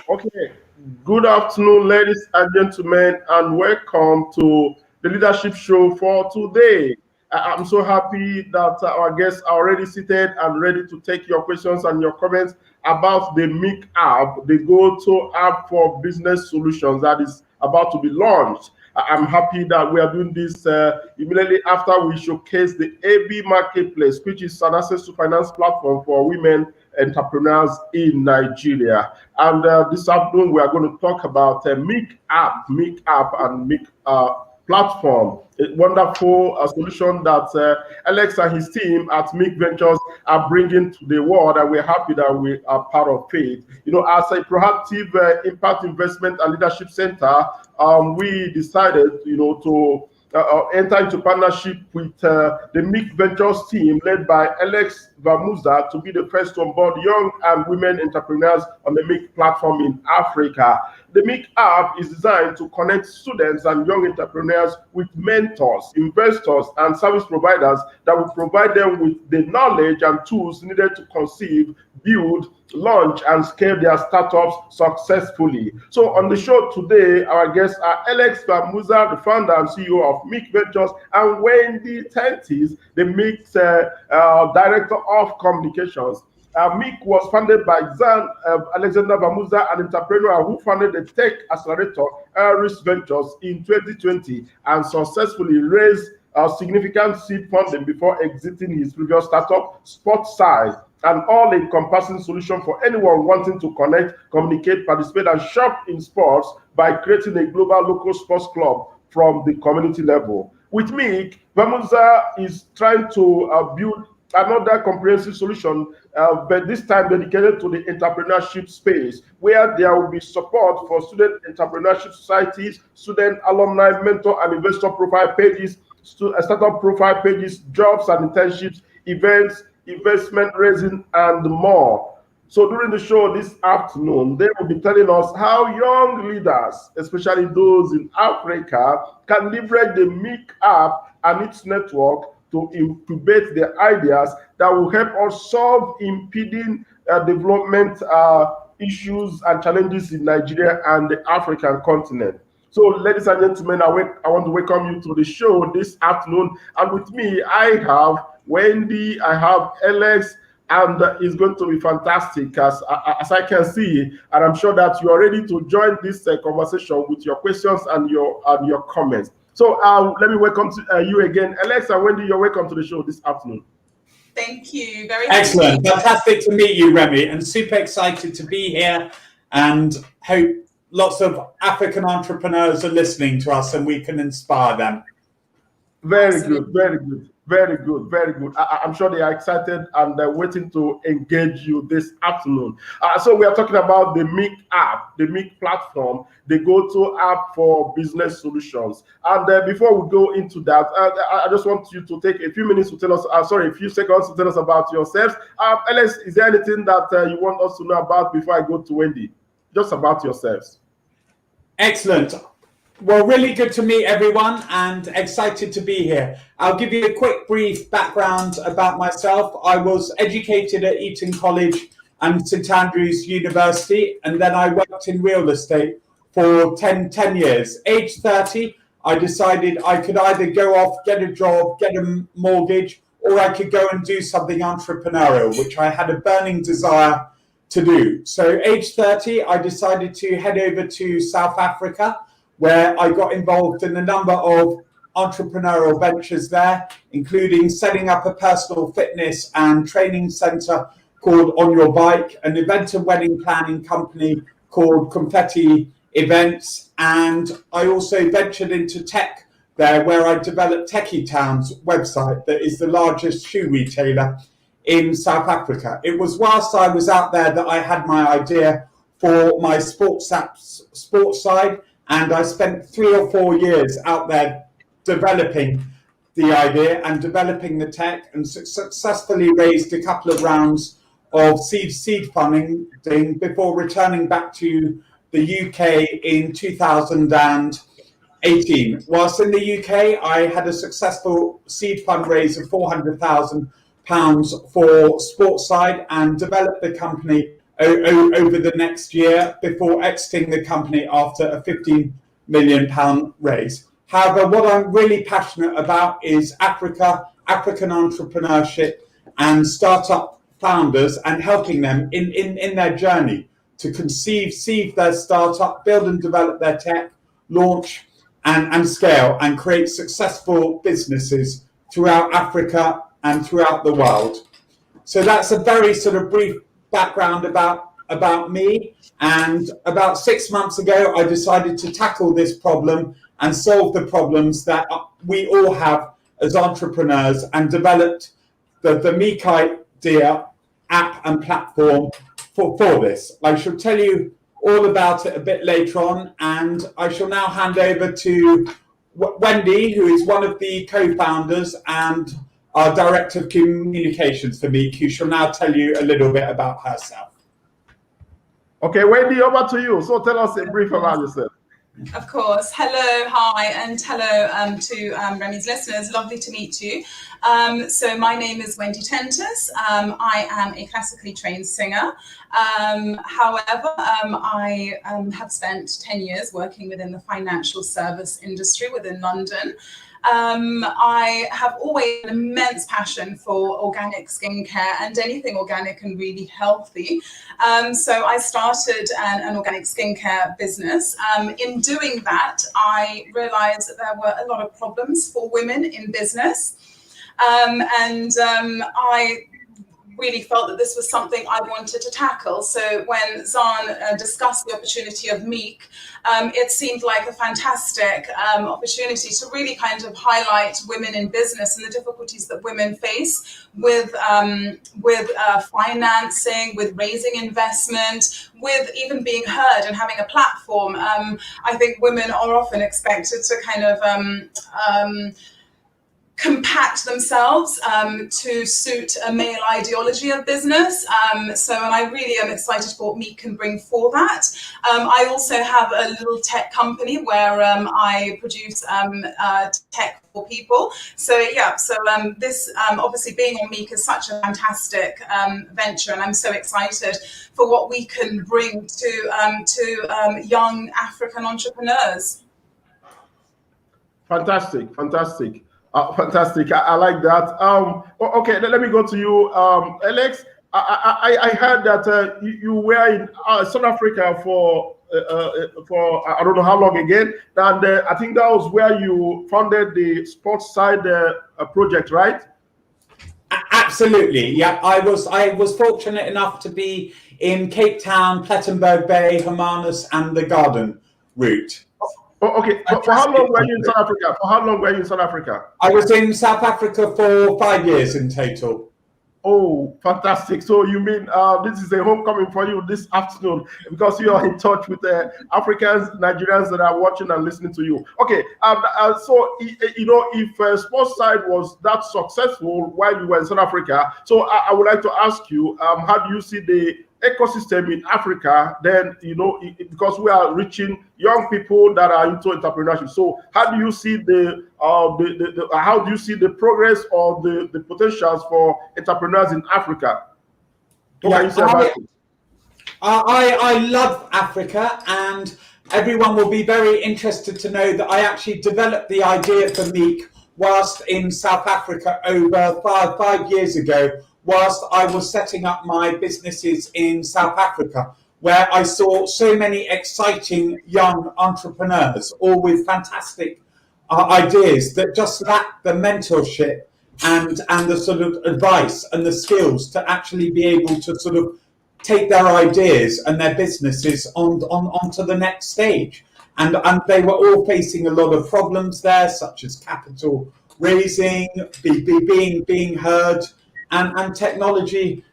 Okay, good afternoon, ladies and gentlemen, and welcome to the leadership show for today. I'm so happy that our guests are already seated and ready to take your questions and your comments about the MEEK app, the go-to app for business solutions that is about to be launched. I'm happy that we are doing this immediately after we showcase the AB Marketplace, which is an access to finance platform for women entrepreneurs in Nigeria. And this afternoon, we are going to talk about MEEK app, and MEEK platform. A wonderful solution that Alex and his team at MEEK Ventures are bringing to the world, and we're happy that we are part of it. You know, as a proactive impact investment and leadership center, we decided, to enter into partnership with the MEEK Ventures team led by Alex Varmuza to be the first to onboard young and women entrepreneurs on the MEEK platform in Africa. The MEEK app is designed to connect students and young entrepreneurs with mentors, investors, and service providers that will provide them with the knowledge and tools needed to conceive, build, launch, and scale their startups successfully. So on the show today, our guests are Alex Varmuza, the founder and CEO of MEEK Ventures, and Wendy Tentis, the MEEK's director of communications. MEEK was founded by Xan Alexander Varmuza, an entrepreneur who founded the tech accelerator Aureus Ventures in 2020 and successfully raised significant seed funding before exiting his previous startup, Sportside, an all-encompassing solution for anyone wanting to connect, communicate, participate, and shop in sports by creating a global local sports club from the community level. With MEEK, Varmuza is trying to build another comprehensive solution, but this time dedicated to the entrepreneurship space, where there will be support for student entrepreneurship societies, student alumni, mentor and investor profile pages, startup profile pages, jobs and internships, events, investment raising, and more. So during the show this afternoon, they will be telling us how young leaders, especially those in Africa, can leverage the MEEK app and its network to incubate their ideas that will help us solve impeding development issues and challenges in Nigeria and the African continent. So, ladies and gentlemen, I want to welcome you to the show this afternoon. And with me, I have Wendy, I have Alex, and it's going to be fantastic as I can see. And I'm sure that you are ready to join this conversation with your questions and your comments. So let me welcome to, you again. Alex and Wendy, you're welcome to the show this afternoon. Thank you. Very excellent. Fantastic to meet you, Remy, and super excited to be here, and hope lots of African entrepreneurs are listening to us and we can inspire them. Very good, very good. Very good, very good. I'm sure they are excited and they're waiting to engage you this afternoon. So we are talking about the MEEK app, the MEEK platform, the go-to app for business solutions. And before we go into that, I just want you to take a few minutes to tell us, a few seconds to tell us about yourselves. Alex, is there anything that you want us to know about before I go to Wendy? Just about yourselves. Excellent. Well, really good to meet everyone and excited to be here. I'll give you a quick brief background about myself. I was educated at Eton College and St Andrews University, and then I worked in real estate for 10 years. Age 30, I decided I could either go off, get a job, get a mortgage, or I could go and do something entrepreneurial, which I had a burning desire to do. So age 30, I decided to head over to South Africa, where I got involved in a number of entrepreneurial ventures there, including setting up a personal fitness and training center called On Your Bike, an event and wedding planning company called Confetti Events, and I also ventured into tech there, where I developed Techie Town's website that is the largest shoe retailer in South Africa. It was whilst I was out there that I had my idea for my sports app, Sportside, and I spent 3 or 4 years out there developing the idea and developing the tech, and successfully raised a couple of rounds of seed funding before returning back to the UK in 2018. Whilst in the UK, I had a successful seed fundraise of £400,000 for Sportside and developed the company over the next year before exiting the company after a £15 million raise. However, what I'm really passionate about is Africa, African entrepreneurship, and startup founders, and helping them in their journey to conceive their startup, build and develop their tech, launch and scale, and create successful businesses throughout Africa and throughout the world. So that's a very sort of brief background about me. And about 6 months ago, I decided to tackle this problem and solve the problems that we all have as entrepreneurs, and developed the MEEK idea app and platform for this. I shall tell you all about it a bit later on, and I shall now hand over to Wendy, who is one of the co-founders and our Director of Communications for MEEK, who shall now tell you a little bit about herself. Okay, Wendy, over to you. So tell us a brief about yourself. Of course. Hello, hi, and hello to Remy's listeners. Lovely to meet you. So my name is Wendy Tentis. I am a classically trained singer. However, I have spent 10 years working within the financial service industry within London. I have always an immense passion for organic skincare and anything organic and really healthy. So I started an organic skincare business. In doing that, I realized that there were a lot of problems for women in business. I really felt that this was something I wanted to tackle. So when Xan discussed the opportunity of MEEK, it seemed like a fantastic opportunity to really kind of highlight women in business and the difficulties that women face with financing, with raising investment, with even being heard and having a platform. I think women are often expected to kind of compact themselves to suit a male ideology of business. And I really am excited for what MEEK can bring for that. I also have a little tech company where I produce tech for people. So yeah, this obviously being on MEEK is such a fantastic venture, and I'm so excited for what we can bring to young African entrepreneurs. Fantastic, fantastic. Fantastic. I like that. Okay, let me go to you, Alex. I heard that you were in South Africa for I don't know how long again, and I think that was where you founded the Sportside project, right? Absolutely, yeah. I was fortunate enough to be in Cape Town, Plettenberg Bay, Hermanus, and the Garden route. Oh, okay. For how long were you in South Africa? For how long were you in South Africa? I was in South Africa for 5 years in total. Oh, fantastic. So you mean this is a homecoming for you this afternoon, because you are in touch with Africans, Nigerians that are watching and listening to you. Okay. So, you know, if Sportside was that successful while you were in South Africa, so I would like to ask you, how do you see the ecosystem in Africa, then, you know, because we are reaching young people that are into entrepreneurship. So how do you see how do you see the progress or the potentials for entrepreneurs in Africa? What can you say about it? I love Africa, and everyone will be very interested to know that I actually developed the idea for MEEK whilst in South Africa over five years ago, whilst I was setting up my businesses in South Africa, where I saw so many exciting young entrepreneurs, all with fantastic ideas that just lacked the mentorship and the sort of advice and the skills to actually be able to sort of take their ideas and their businesses onto the next stage. And they were all facing a lot of problems there, such as capital raising, being heard, and technology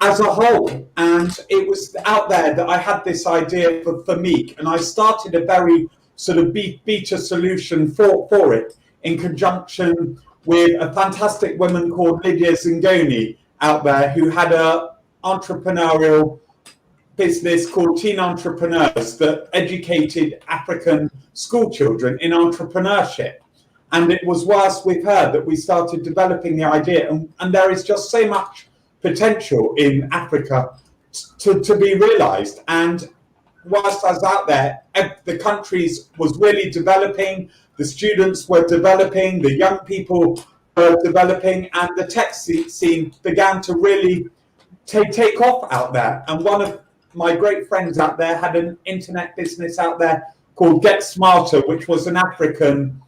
as a whole. And it was out there that I had this idea for MEEK, and I started a very sort of beta solution for it in conjunction with a fantastic woman called Lydia Zingoni out there, who had a entrepreneurial business called Teen Entrepreneurs that educated African school children in entrepreneurship. And it was whilst with her that we started developing the idea. And there is just so much potential in Africa to be realized. And whilst I was out there, the countries was really developing, the students were developing, the young people were developing, and the tech scene began to really take off out there. And one of my great friends out there had an internet business out there called Get Smarter, which was an African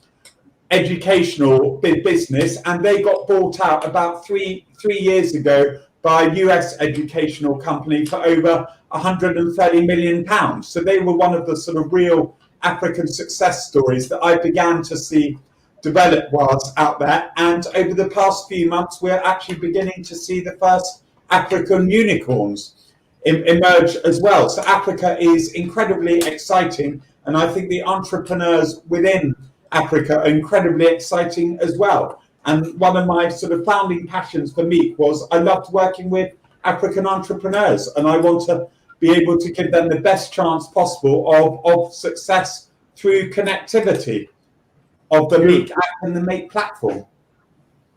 educational business, and they got bought out about three years ago by a US educational company for over £130 million. So they were one of the sort of real African success stories that I began to see develop whilst out there. And over the past few months, we're actually beginning to see the first African unicorns emerge as well. So Africa is incredibly exciting, and I think the entrepreneurs within Africa are incredibly exciting as well. And one of my sort of founding passions for MEEK was I loved working with African entrepreneurs, and I want to be able to give them the best chance possible of success through connectivity of the MEEK app and the MEEK platform.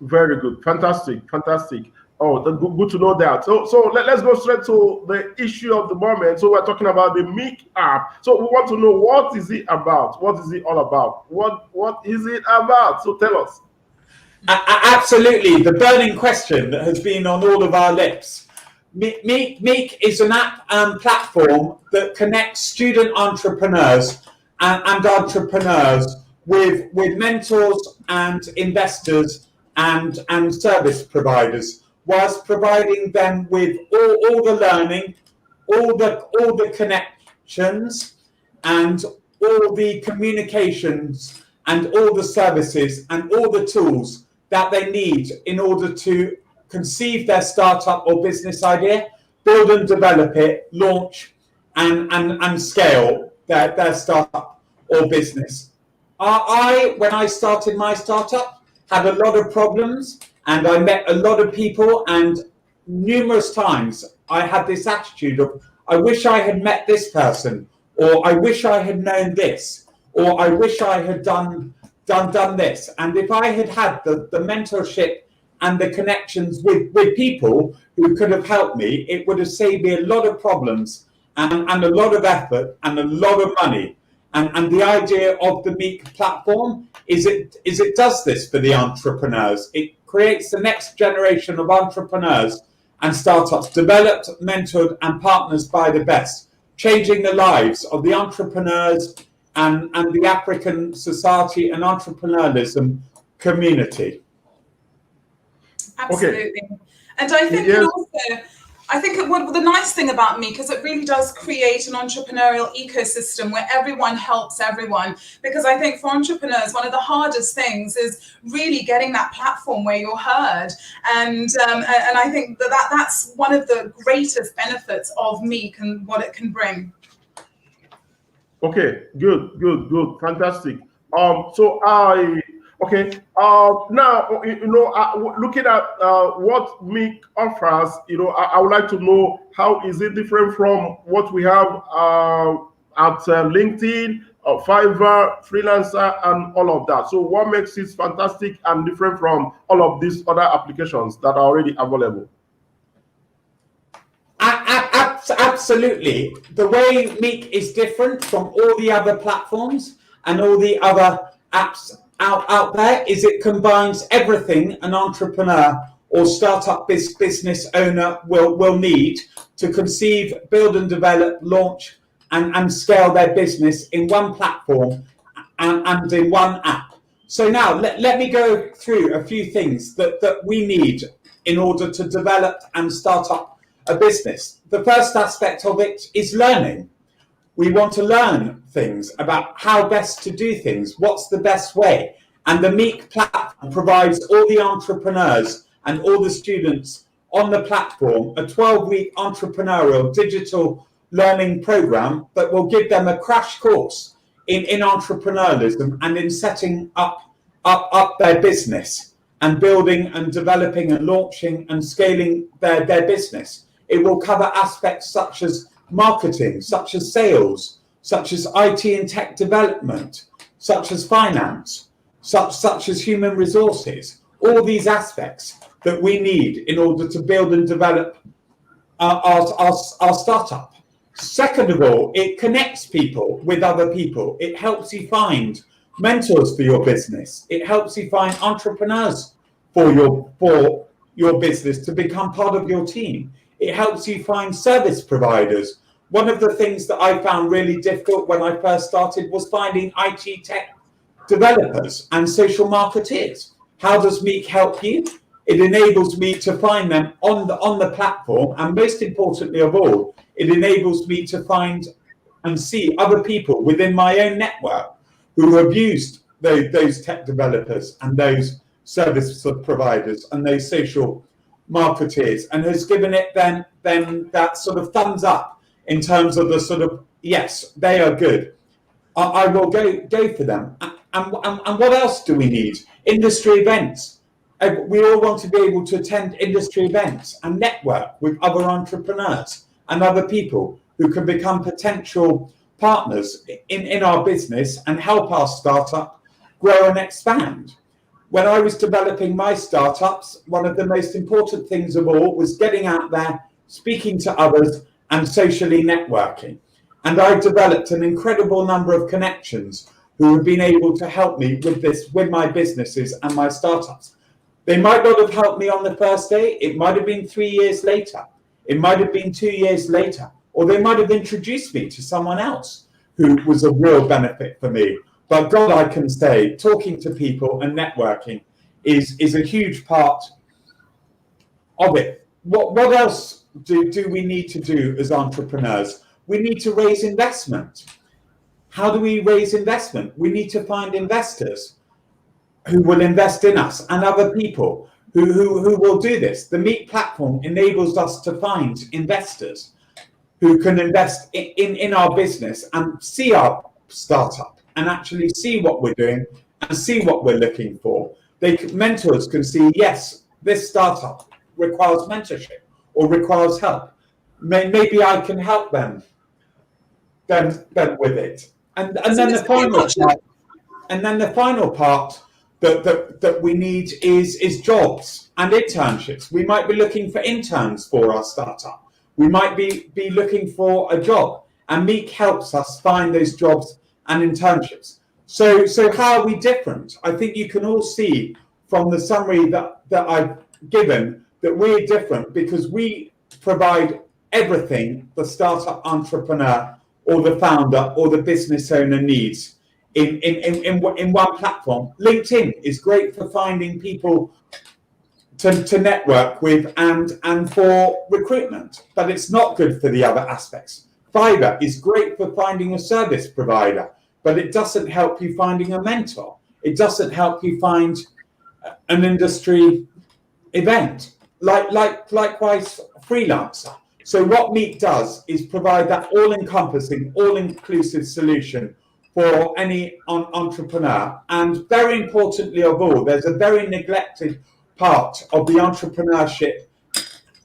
Very good. Fantastic. Oh, good to know that. So let's go straight to the issue of the moment. So we're talking about the MEEK app. So we want to know, what is it about? What is it all about? What is it about? So tell us. Absolutely, the burning question that has been on all of our lips. MEEK is an app and platform that connects student entrepreneurs and entrepreneurs with mentors and investors and service providers, whilst providing them with all the learning, all the connections, and all the communications, and all the services, and all the tools that they need in order to conceive their startup or business idea, build and develop it, launch and scale their startup or business. When I started my startup, had a lot of problems, and I met a lot of people, and numerous times I had this attitude of, I wish I had met this person, or I wish I had known this, or I wish I had done this. And if I had had the mentorship and the connections with people who could have helped me, it would have saved me a lot of problems and a lot of effort and a lot of money. And the idea of the MEEK platform is it does this for the entrepreneurs. It creates the next generation of entrepreneurs and startups developed, mentored, and partners by the best, changing the lives of the entrepreneurs and the African society and entrepreneurialism community. Absolutely. Okay. And I think what the nice thing about MEEK is it really does create an entrepreneurial ecosystem where everyone helps everyone. Because I think for entrepreneurs, one of the hardest things is really getting that platform where you're heard. And I think that's one of the greatest benefits of MEEK and what it can bring. Okay, good, fantastic. Now, looking at what MEEK offers, I would like to know, how is it different from what we have at LinkedIn, Fiverr, Freelancer, and all of that? So what makes it fantastic and different from all of these other applications that are already available? Absolutely. The way MEEK is different from all the other platforms and all the other apps out there is it combines everything an entrepreneur or startup business owner will need to conceive, build and develop, launch and scale their business in one platform and in one app. So now let me go through a few things that we need in order to develop and start up a business. The first aspect of it is learning. We want to learn things about how best to do things, what's the best way. And the MEEK platform provides all the entrepreneurs and all the students on the platform a 12-week entrepreneurial digital learning program that will give them a crash course in entrepreneurialism and in setting up their business and building and developing and launching and scaling their business. It will cover aspects such as marketing, such as sales, such as IT and tech development, such as finance, such as human resources, all these aspects that we need in order to build and develop our startup. Second of all, it connects people with other people. It helps you find mentors for your business. It helps you find entrepreneurs for your business to become part of your team. It helps you find service providers. One of the things that I found really difficult when I first started was finding IT tech developers and social marketeers. How does MEEK help you? It enables me to find them on the platform, and most importantly of all, it enables me to find and see other people within my own network who have used those tech developers and those service providers and those social marketeers, and has given it then that sort of thumbs up in terms of the sort of, yes, they are good. I will go for them. And what else do we need? Industry events. We all want to be able to attend industry events and network with other entrepreneurs and other people who can become potential partners in our business and help our startup grow and expand. When I was developing my startups, one of the most important things of all was getting out there, speaking to others, and socially networking. And I developed an incredible number of connections who have been able to help me with my businesses and my startups. They might not have helped me on the first day. It might have been 3 years later. It might have been 2 years later. Or they might have introduced me to someone else who was a real benefit for me. But God, I can say, talking to people and networking is a huge part of it. What else do we need to do as entrepreneurs? We need to raise investment. How do we raise investment? We need to find investors who will invest in us and other people who will do this. The MEEK platform enables us to find investors who can invest in our business and see our startup and actually see what we're doing and see what we're looking for. Mentors can see, yes, this startup requires mentorship or requires help. Maybe I can help them with it. And then the final part that we need is jobs and internships. We might be looking for interns for our startup. We might be looking for a job, and MEEK helps us find those jobs and internships. So how are we different? I think you can all see from the summary that I've given that we're different because we provide everything the startup entrepreneur or the founder or the business owner needs in one platform. LinkedIn is great for finding people to network with and for recruitment, but it's not good for the other aspects. Fiverr is great for finding a service provider, but it doesn't help you finding a mentor. It doesn't help you find an industry event. Likewise, freelancer. So what MEEK does is provide that all-encompassing, all-inclusive solution for any entrepreneur. And very importantly of all, there's a very neglected part of the entrepreneurship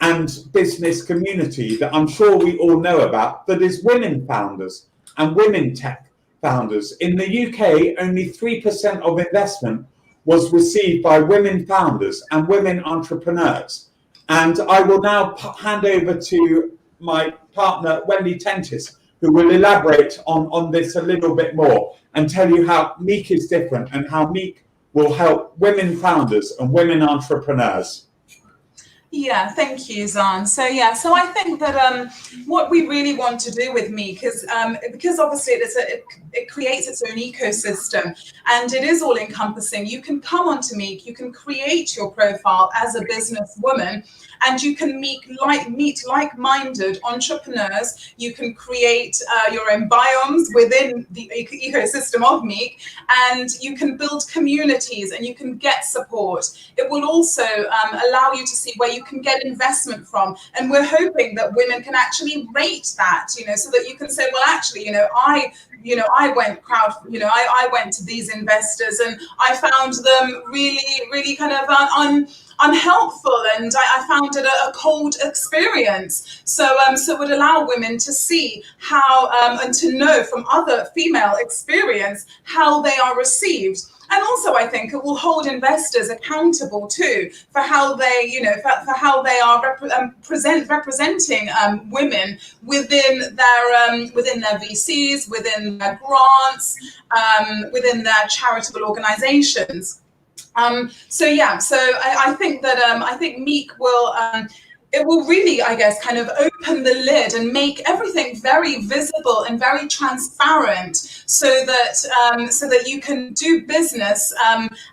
and business community that I'm sure we all know about, that is women founders and women tech founders. In the UK, only 3% of investment was received by women founders and women entrepreneurs. And I will now hand over to my partner, Wendy Tentis, who will elaborate on this a little bit more and tell you how MEEK is different and how MEEK will help women founders and women entrepreneurs. Yeah, thank you, Xan. So I think that what we really want to do with MEEK is because obviously it creates its own ecosystem and it is all encompassing. You can come onto MEEK, you can create your profile as a businesswoman, and you can meet like-minded entrepreneurs. You can create your own biomes within the ecosystem of MEEK, and you can build communities and you can get support. It will also allow you to see where you can get investment from, and we're hoping that women can actually rate that, so that you can say, well, actually, I went to these investors and I found them really kind of unhelpful, and I found it a cold experience. So it would allow women to see how and to know from other female experience how they are received. And also, I think it will hold investors accountable too for how they, for how they are representing women within their VCs, within their grants, within their charitable organisations. So I think that I think MEEK will. It will really, I guess, kind of open the lid and make everything very visible and very transparent, so that you can do business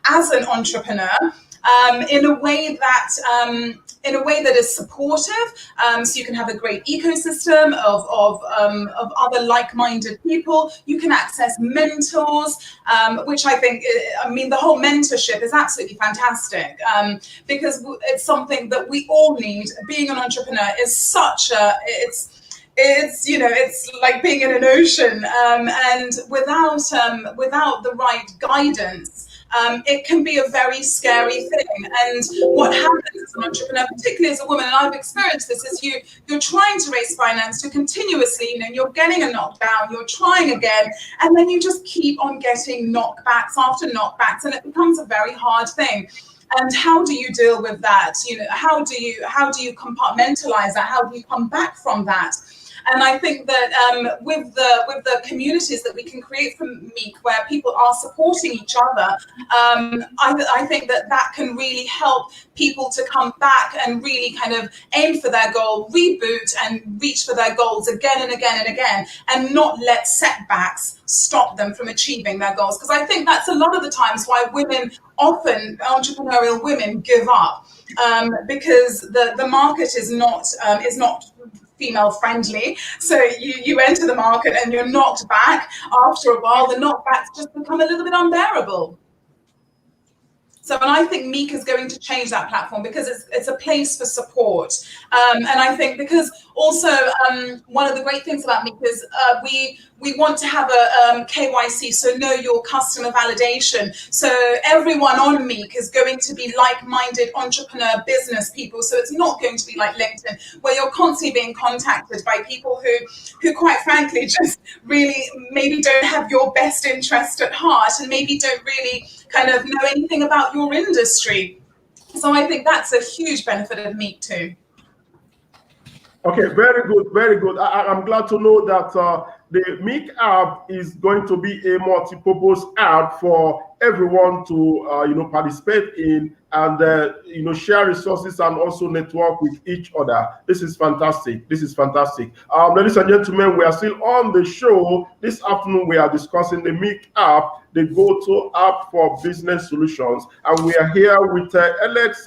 as an entrepreneur in a way that is supportive, so you can have a great ecosystem of other like-minded people. You can access mentors, which I think, the whole mentorship is absolutely fantastic, because it's something that we all need. Being an entrepreneur is such it's like being in an ocean, and without the right guidance, it can be a very scary thing. And what happens as an entrepreneur, particularly as a woman, and I've experienced this, is you're trying to raise finance, you're continuously, you're getting a knockdown, you're trying again, and then you just keep on getting knockbacks after knockbacks, and it becomes a very hard thing. And how do you deal with that? How do you compartmentalize that? How do you come back from that? And I think that with the communities that we can create from MEEK, where people are supporting each other, I think that can really help people to come back and really kind of aim for their goal, reboot, and reach for their goals again and again and again, and not let setbacks stop them from achieving their goals. Because I think that's a lot of the times why often entrepreneurial women give up, because the market is not female friendly. So you enter the market and you're knocked back. After a while, the knockbacks just become a little bit unbearable. So, and I think MEEK is going to change that platform, because it's a place for support. And I think because also one of the great things about MEEK is we want to have a KYC, so know your customer validation. So everyone on MEEK is going to be like-minded entrepreneur business people. So it's not going to be like LinkedIn, where you're constantly being contacted by people who quite frankly just really maybe don't have your best interest at heart, and maybe don't really kind of know anything about your industry. So I think that's a huge benefit of MEEK too. Okay, very good, very good. I'm glad to know that the MEEK app is going to be a multi-purpose app for everyone to participate in, and share resources and also network with each other. This is fantastic. This is fantastic. Ladies and gentlemen, we are still on the show. This afternoon we are discussing the MEEK app, the go-to app for business solutions, and we are here with Alex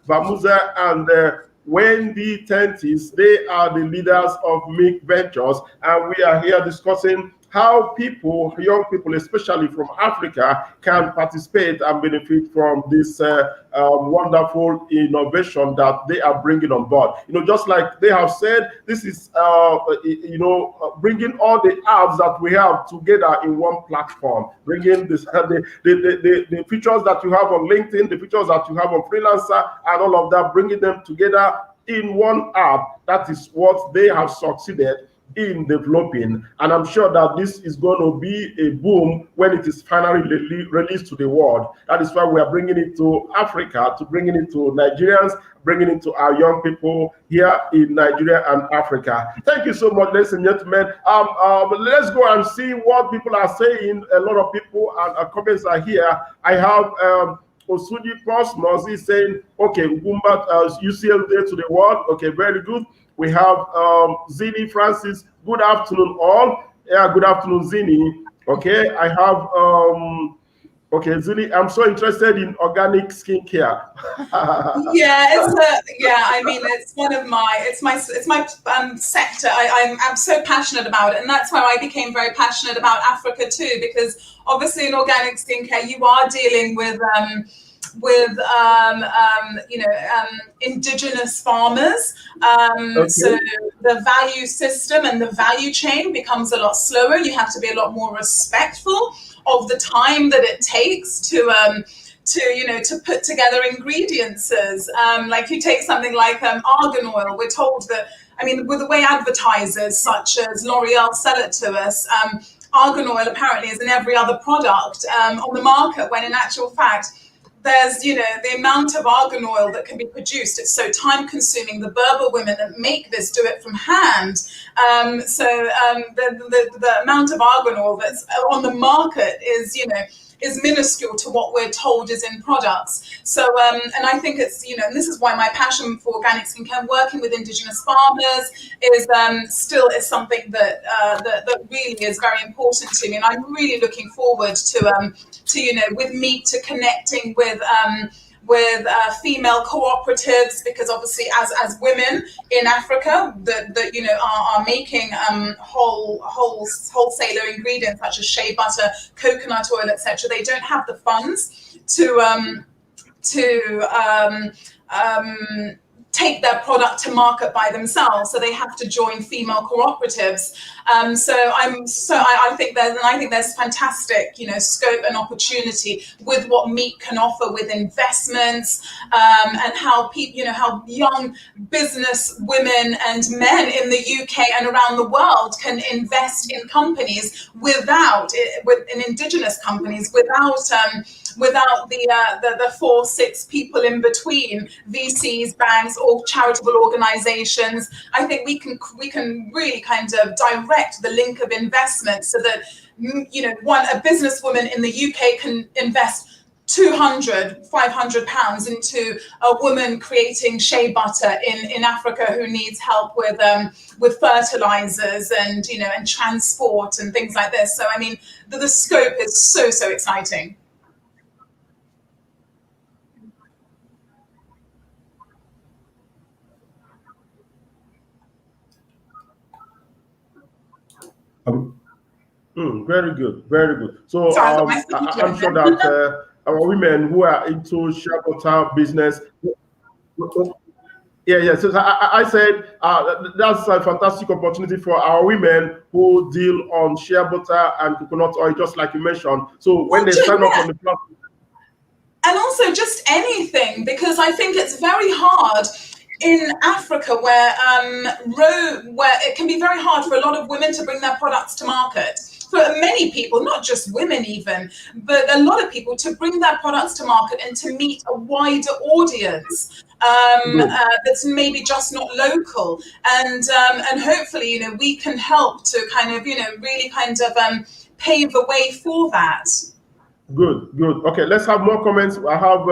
Varmuza and Wendy Tentis. They are the leaders of MEEK Ventures, and we are here discussing how young people, especially from Africa, can participate and benefit from this wonderful innovation that they are bringing on board. Just like they have said, this is bringing all the apps that we have together in one platform, bringing this the features that you have on LinkedIn, the features that you have on Freelancer, and all of that, bringing them together in one app. That is what they have succeeded in developing, and I'm sure that this is going to be a boom when it is finally released to the world. That is why we are bringing it to Africa, to bringing it to Nigerians, bringing it to our young people here in Nigeria and Africa. Thank you so much, ladies and gentlemen. Let's go and see what people are saying. A lot of people and comments are here. I have Osuji Cosmos is saying, okay, Ugwumba, UCL to the world. Okay, very good. We have Zini Francis. Good afternoon, all. Yeah, good afternoon, Zini. Okay, I have okay, Zini. I'm so interested in organic skincare. It's one of my sector. I'm so passionate about it, and that's why I became very passionate about Africa too, because obviously in organic skincare you are dealing with indigenous farmers. Okay. So the value system and the value chain becomes a lot slower. You have to be a lot more respectful of the time that it takes to put together ingredients. Like if you take something like argan oil, we're told that, I mean, with the way advertisers such as L'Oreal sell it to us, argan oil apparently is in every other product on the market, when in actual fact, there's, the amount of argan oil that can be produced. It's so time consuming. The Berber women that make this do it from hand. The amount of argan oil that's on the market is minuscule to what we're told is in products. So, and I think it's, and this is why my passion for organic skincare, working with indigenous farmers, is still is something that really is very important to me. And I'm really looking forward to with MEEK, to connecting with female cooperatives, because obviously as women in Africa that are making wholesaler ingredients such as shea butter, coconut oil, etc., they don't have the funds to take their product to market by themselves, so they have to join female cooperatives. I think there's fantastic, scope and opportunity with what MEEK can offer with investments, and how people, how young business women and men in the UK and around the world can invest in companies with indigenous companies without the 4-6 people in between, VCs, banks, or charitable organizations. I think we can really kind of direct the link of investment, so that a businesswoman in the UK can invest £200-500 into a woman creating shea butter in Africa who needs help with fertilizers and transport and things like this. So I mean, the scope is so exciting. Very good, very good. So I'm sure that our women who are into shea butter business, So I said that's a fantastic opportunity for our women who deal on shea butter and coconut oil, just like you mentioned. So when they sign up on the platform, and also just anything, because I think it's very hard in Africa where it can be very hard for a lot of women to bring their products to market. For many people, not just women even, but a lot of people, to bring their products to market and to meet a wider audience that's maybe just not local. And hopefully, we can help to kind of, really kind of pave the way for that. Good. Okay, let's have more comments. I have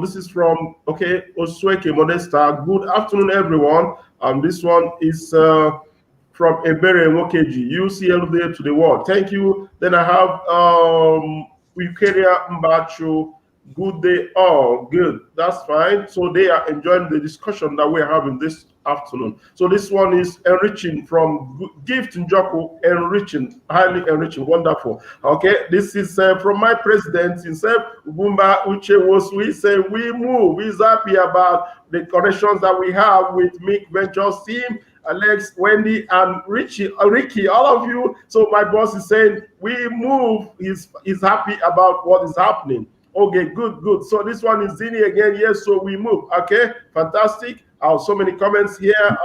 this is from Osweke Modesta. Good afternoon, everyone. This one is from Ebere Mokeji, UCLV to the world. Thank you. Then I have Wikeria Mbacho. Good day all. Good. That's fine. So they are enjoying the discussion that we're having this afternoon. So this one is enriching from Gift Njoko, enriching, highly enriching, wonderful. Okay, this is from my president himself, Ugwumba Uche Wosu. He said we move. He's happy about the connections that we have with MEEK Ventures team, Alex, Wendy, and Ricky, all of you. So my boss is saying we move. He's happy about what is happening. Okay, good. So this one is Zini again. Yes, so we move. Okay, fantastic. So many comments here.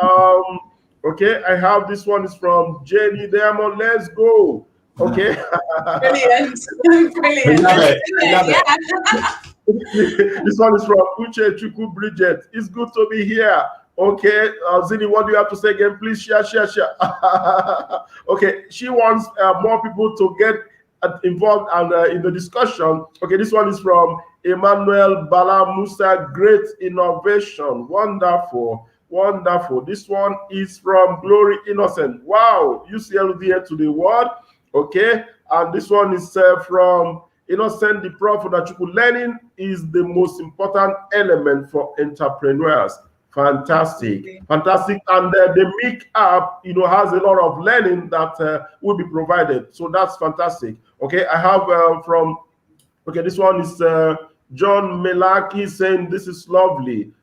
Okay, I have this one is from Jenny Diamond. Let's go. Okay. Brilliant. Love it. This one is from Uche Chuku Bridget. It's good to be here. Okay, Zini, what do you have to say again? Please share. Okay, she wants more people to get involved and in the discussion. Okay, this one is from Emmanuel Bala Musa. Great innovation, wonderful. This one is from Glory Innocent. Wow, UCLVA to the world. Okay, and this one is from Innocent the Prophet. That learning is the most important element for entrepreneurs. Fantastic. And the MEEK app, has a lot of learning that will be provided. So that's fantastic. Okay, I have this one is John Melaki saying this is lovely.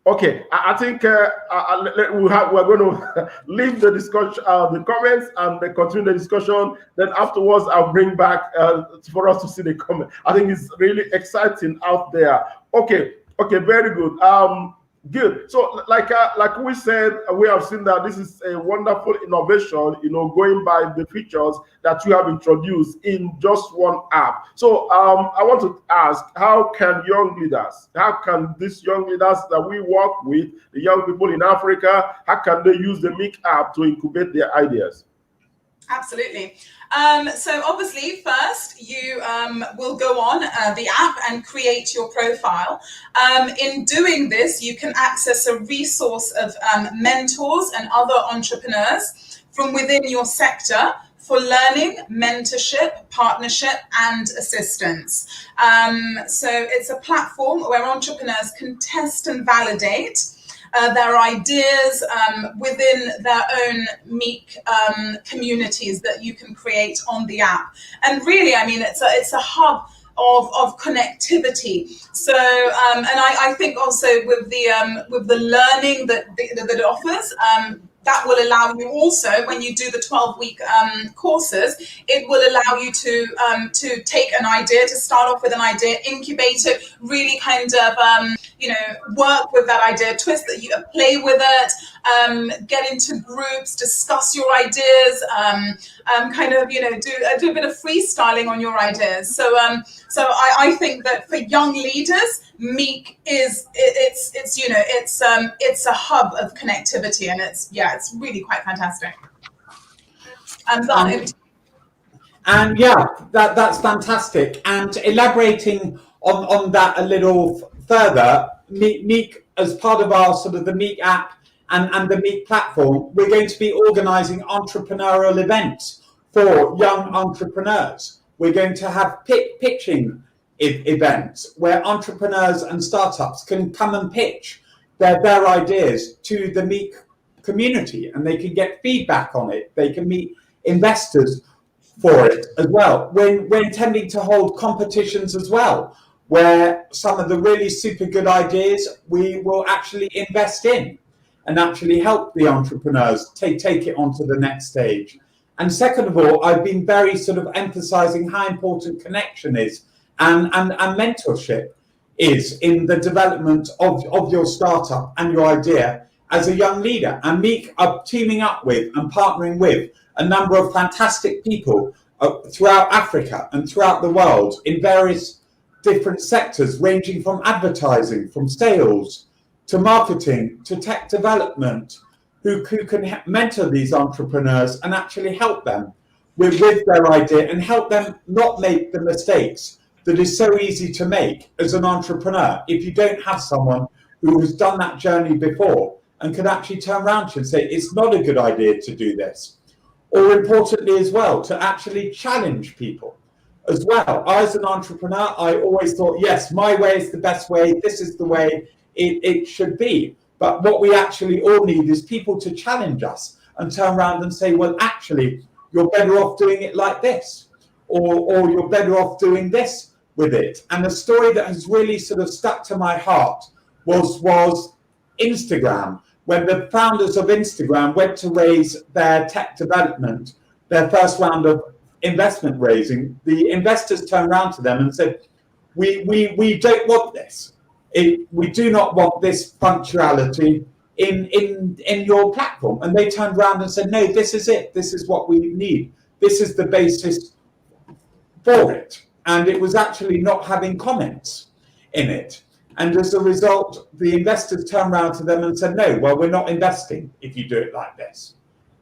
Okay, I think we're going to leave the discussion, the comments, and continue the discussion. Then afterwards, I'll bring back for us to see the comment. I think it's really exciting out there. Okay, very good. Good. So, like we said, we have seen that this is a wonderful innovation. Going by the features that you have introduced in just one app. So, I want to ask, how can these young leaders that we work with, the young people in Africa, how can they use the MEEK app to incubate their ideas? Absolutely. So obviously, first you will go on the app and create your profile. In doing this, you can access a resource of mentors and other entrepreneurs from within your sector for learning, mentorship, partnership, and assistance. So it's a platform where entrepreneurs can test and validate their ideas within their own MEEK communities that you can create on the app. And really, I mean, it's a hub of connectivity. So, and I think also with the learning that it offers, that will allow you also, when you do the 12-week courses, it will allow you to take an idea, to start off with an idea, incubate it, really kind of work with that idea, twist that, you play with it, get into groups, discuss your ideas, kind of do a bit of freestyling on your ideas. So I think that for young leaders, MEEK is it's a hub of connectivity, and it's really quite fantastic. And yeah, that's fantastic. And elaborating on that a little further, MEEK, as part of our sort of the MEEK app and the MEEK platform, we're going to be organising entrepreneurial events for young entrepreneurs. We're going to have pitching events where entrepreneurs and startups can come and pitch their ideas to the MEEK community, and they can get feedback on it. They can meet investors for it as well. We're intending to hold competitions as well, where some of the really super good ideas we will actually invest in and actually help the entrepreneurs take it onto the next stage. And second of all, I've been very sort of emphasizing how important connection is and mentorship is in the development of your startup and your idea as a young leader. And MEEK are teaming up with and partnering with a number of fantastic people throughout Africa and throughout the world in various different sectors, ranging from advertising, from sales, to marketing, to tech development, who can mentor these entrepreneurs and actually help them with their idea and help them not make the mistakes that is so easy to make as an entrepreneur if you don't have someone who has done that journey before and can actually turn around to you and say, it's not a good idea to do this. Or importantly as well, to actually challenge people as well. As an entrepreneur, I always thought, yes, my way is the best way. This is the way it should be. But what we actually all need is people to challenge us and turn around and say, well, actually, you're better off doing it like this, or you're better off doing this with it. And the story that has really sort of stuck to my heart was Instagram. When the founders of Instagram went to raise their tech development, their first round of investment raising, the investors turned around to them and said, we don't want this. We do not want this functionality in your platform. And they turned around and said, no, this is it. This is what we need. This is the basis for it. And it was actually not having comments in it. And as a result, the investors turned around to them and said, no, well, we're not investing if you do it like this.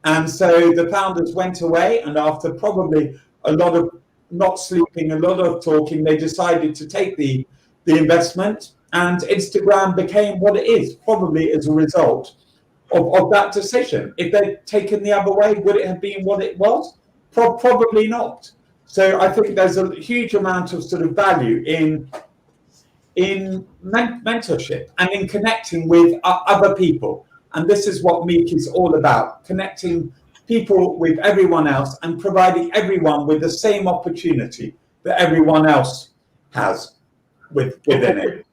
And so the founders went away, and after probably a lot of not sleeping, a lot of talking, they decided to take the investment, and Instagram became what it is, probably as a result of that decision. If they'd taken the other way, would it have been what it was? Probably not. So I think there's a huge amount of sort of value in mentorship and in connecting with other people. And this is what MEEK is all about, connecting people with everyone else and providing everyone with the same opportunity that everyone else has within it.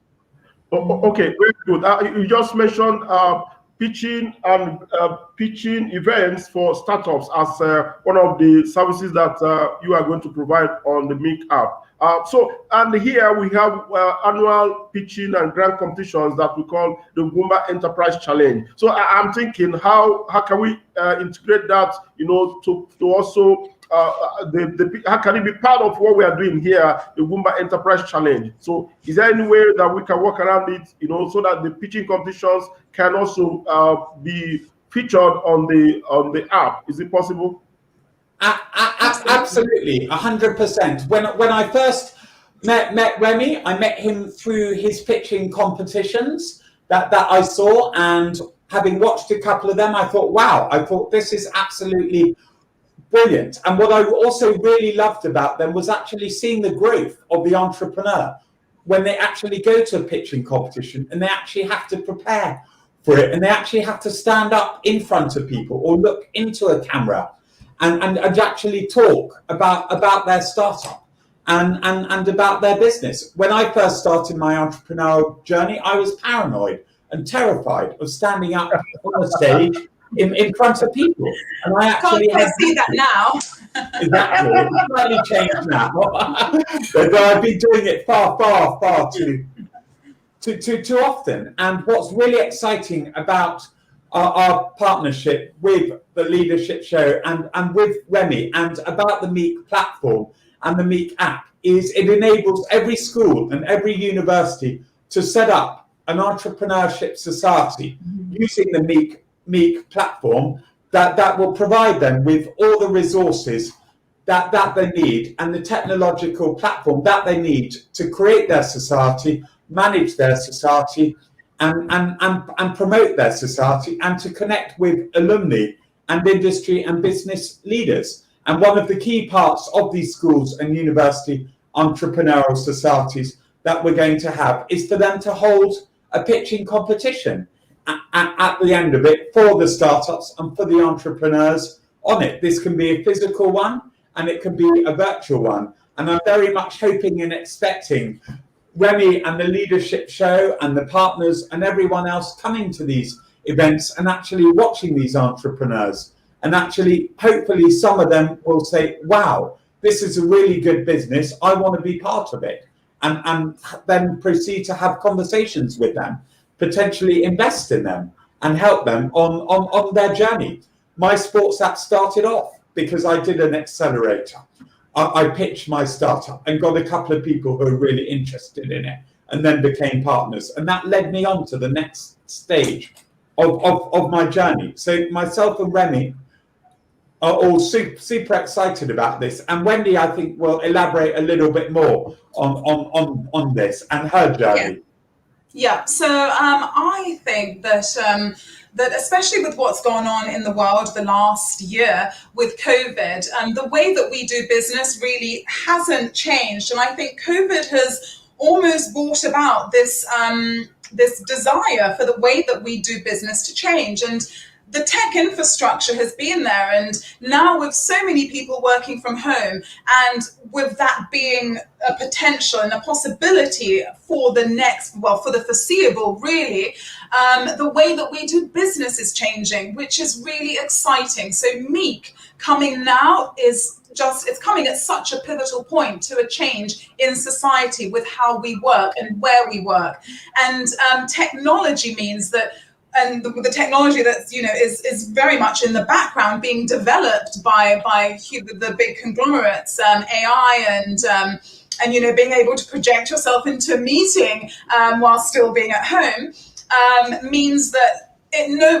Okay, very good. You just mentioned pitching and pitching events for startups as one of the services that you are going to provide on the MEEK app. And here we have annual pitching and grant competitions that we call the Ugwumba Enterprise Challenge. So I'm thinking, how can we integrate that, to also how can it be part of what we are doing here, the Ugwumba Enterprise Challenge? So is there any way that we can work around it, so that the pitching competitions can also be featured on the app? Is it possible? Absolutely, 100%. When I first met Remy, I met him through his pitching competitions that I saw, and having watched a couple of them, I thought, wow, this is absolutely brilliant. And what I also really loved about them was actually seeing the growth of the entrepreneur when they actually go to a pitching competition and they actually have to prepare for it, and they actually have to stand up in front of people or look into a camera and actually talk about their startup and about their business. When I first started my entrepreneurial journey, I was paranoid and terrified of standing up on a stage in front of people. And I actually see that now. Exactly. It's slightly changed now. But I've been doing it far too often. And what's really exciting about our partnership with the Leadership Show and with Remy and about the MEEK platform and the MEEK app is it enables every school and every university to set up an entrepreneurship society using the MEEK platform that will provide them with all the resources that they need and the technological platform that they need to create their society, manage their society, and promote their society, and to connect with alumni and industry and business leaders. And one of the key parts of these schools and university entrepreneurial societies that we're going to have is for them to hold a pitching competition at the end of it for the startups and for the entrepreneurs on it. This can be a physical one and it can be a virtual one. And I'm very much hoping and expecting Remy and the Leadership Show and the partners and everyone else coming to these events and actually watching these entrepreneurs. And actually, hopefully some of them will say, wow, this is a really good business. I want to be part of it. And then proceed to have conversations with them, potentially invest in them and help them on their journey. My sports app started off because I did an accelerator. I pitched my startup and got a couple of people who were really interested in it and then became partners. And that led me on to the next stage of my journey. So myself and Remy are all super excited about this. And Wendy, I think, will elaborate a little bit more on this and her journey. Yeah, so I think that that especially with what's gone on in the world the last year with COVID, the way that we do business really hasn't changed. And I think COVID has almost brought about this this desire for the way that we do business to change. And the tech infrastructure has been there, and now with so many people working from home, and with that being a potential and a possibility for the for the foreseeable, really, the way that we do business is changing, which is really exciting. So MEEK coming now is it's coming at such a pivotal point to a change in society with how we work and where we work. And technology means that, and the technology that's is very much in the background being developed by the big conglomerates, AI and being able to project yourself into a meeting while still being at home means that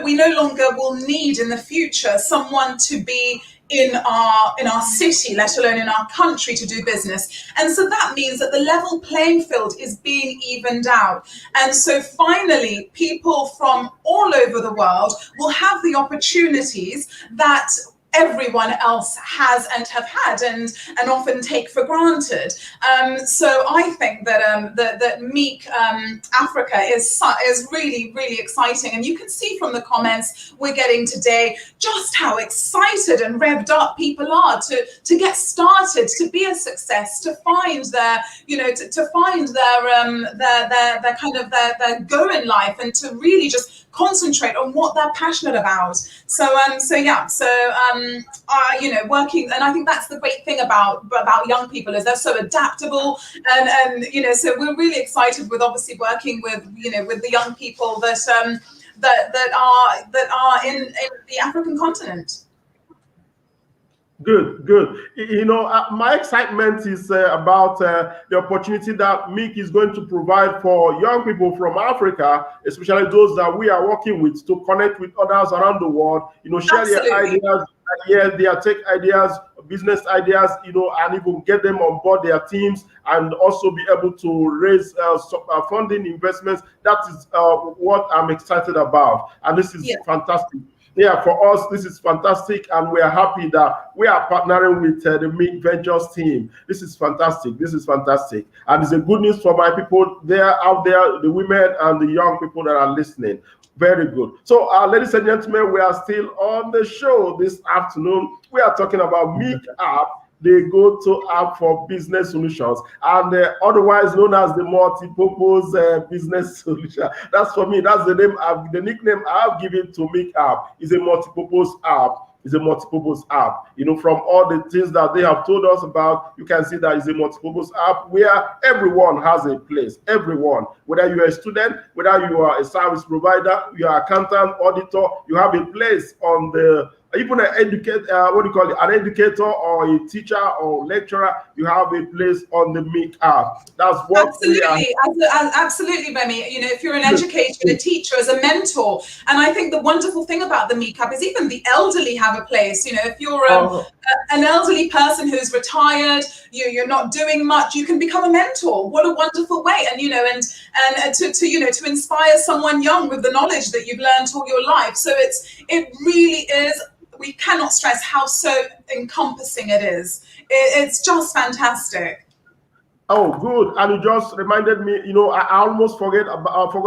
we no longer will need in the future someone to be in our city, let alone in our country, to do business. And so that means that the level playing field is being evened out. And so finally, people from all over the world will have the opportunities that everyone else has and have had and often take for granted. So I think that that MEEK Africa is really, really exciting. And you can see from the comments we're getting today just how excited and revved up people are to get started, to be a success, to find their, to find their kind of their go in life, and to really just concentrate on what they're passionate about. Working, and I think that's the great thing about young people, is they're so adaptable, and so we're really excited with obviously working with with the young people that are in the African continent. Good. My excitement is about the opportunity that MEEK is going to provide for young people from Africa, especially those that we are working with, to connect with others around the world, share Absolutely. their ideas, their tech ideas, business ideas, and even get them on board their teams, and also be able to raise funding investments. That is what I'm excited about. And this is fantastic. Yeah, for us, this is fantastic, and we are happy that we are partnering with the MEEK Ventures team. This is fantastic. And it's a good news for my people out there, the women and the young people that are listening. Very good. So, ladies and gentlemen, we are still on the show this afternoon. We are talking about MEEK app, the go-to app for business solutions, and otherwise known as the multi-purpose business solution. That's for me. That's the nickname I've given to MEEK app. Is a multi-purpose app. From all the things that they have told us about, you can see that it's a multi-purpose app where everyone has a place. Everyone, whether you're a student, whether you are a service provider, you are an accountant, auditor, you have a place on the. Even an educator or a teacher or lecturer, you have a place on the MEEK app. That's what absolutely, Remy. If you're an educator, a teacher, as a mentor, and I think the wonderful thing about the MEEK app is even the elderly have a place. If you're an elderly person who's retired, you're not doing much, you can become a mentor. What a wonderful way! And to inspire someone young with the knowledge that you've learned all your life. So it really is. We cannot stress how so encompassing it is. It's just fantastic. Oh, good. And you just reminded me, I almost forgot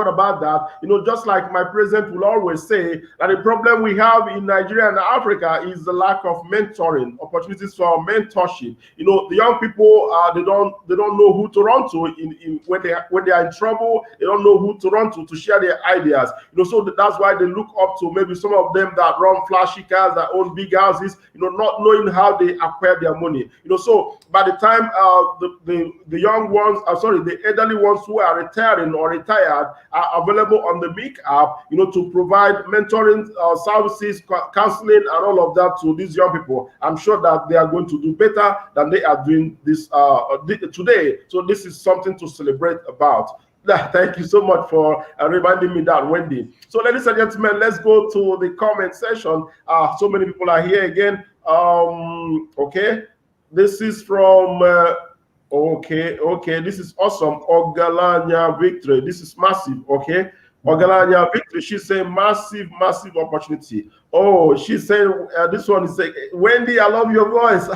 about that. Just like my president will always say, that the problem we have in Nigeria and Africa is the lack of mentoring, opportunities for mentorship. The young people, they don't know who to run to when they are in trouble. They don't know who to run to share their ideas. So that's why they look up to maybe some of them that run flashy cars, that own big houses, not knowing how they acquire their money. So by the time the young ones, the elderly ones who are retiring or retired are available on the MEEK app, to provide mentoring services, counseling, and all of that to these young people. I'm sure that they are going to do better than they are doing this today. So this is something to celebrate about. Thank you so much for reminding me that, Wendy. So, ladies and gentlemen, let's go to the comment section. So many people are here again. Okay. This is from okay, this is awesome. Ogalanya Victory. This is massive. Okay. Ogalanya Victory. She's saying massive opportunity. Oh, she's saying this one is saying, Wendy, I love your voice.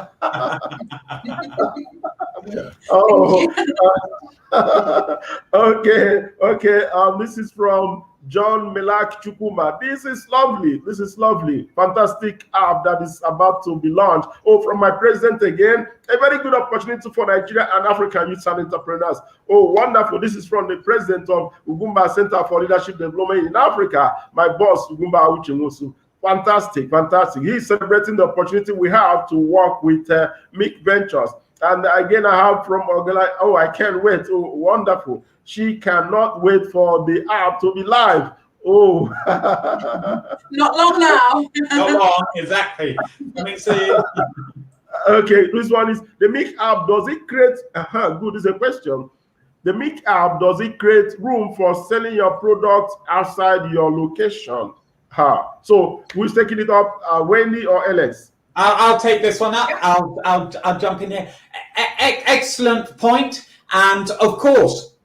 Okay. This is from John Melak Chukuma. This is lovely. Fantastic app that is about to be launched. Oh, from my president again. A very good opportunity for Nigeria and African youth and entrepreneurs. Oh, wonderful. This is from the president of Ugwumba Center for Leadership Development in Africa, my boss, Ugwumba Uchemusu. Fantastic. He's celebrating the opportunity we have to work with MEEK Ventures. And again, I have from Ogala. Oh, I can't wait. Oh, wonderful. She cannot wait for the app to be live. Oh. Not long now. Not long, exactly. Let me see. Okay, this one is the MEEK app. Does it create? Good is a question. The MEEK app, does it create room for selling your products outside your location? So who's taking it up, Wendy or Alex? I'll take this one up. I'll jump in here. Excellent point. And of course,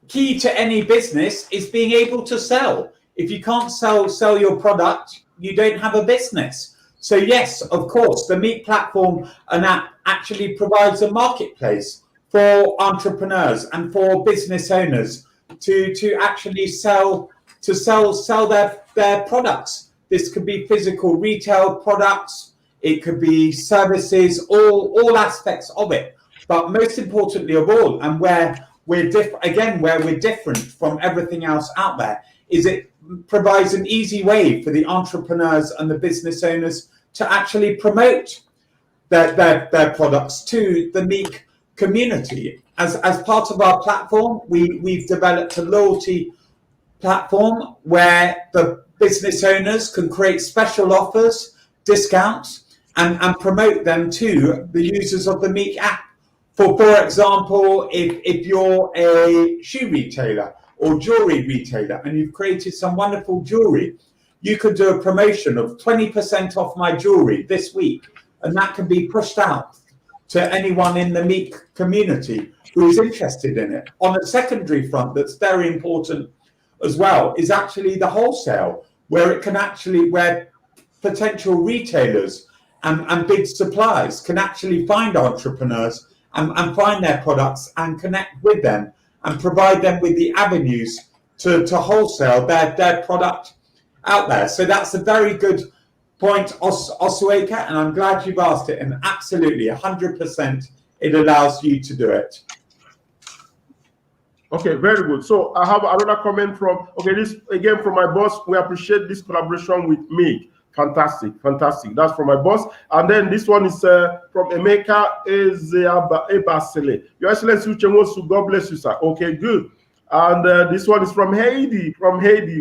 key to any business is being able to sell. If you can't sell your product, you don't have a business. So yes, of course, the MEEK platform and app actually provides a marketplace for entrepreneurs and for business owners to actually sell their products. This could be physical retail products, it could be services, all aspects of it. But most importantly of all, and where we're different from everything else out there, is it provides an easy way for the entrepreneurs and the business owners to actually promote their products to the MEEK community. As part of our platform, we've developed a loyalty platform where the business owners can create special offers, discounts, and promote them to the users of the MEEK app. For example, if you're a shoe retailer or jewelry retailer and you've created some wonderful jewelry, you could do a promotion of 20% off my jewelry this week, and that can be pushed out to anyone in the MEEK community who is interested in it. On a secondary front that's very important as well is actually the wholesale, where potential retailers and big suppliers can actually find entrepreneurs and find their products and connect with them and provide them with the avenues to wholesale their product out there. So that's a very good point, Osueka, and I'm glad you've asked it. And absolutely, 100%, it allows you to do it. Okay, very good. So I have another comment from, this again from my boss. We appreciate this collaboration with MEEK. Fantastic. That's from my boss. And then this one is from Emeka Ebasele. Your Excellency, God bless you, sir. Okay, good. And this one is from Haiti,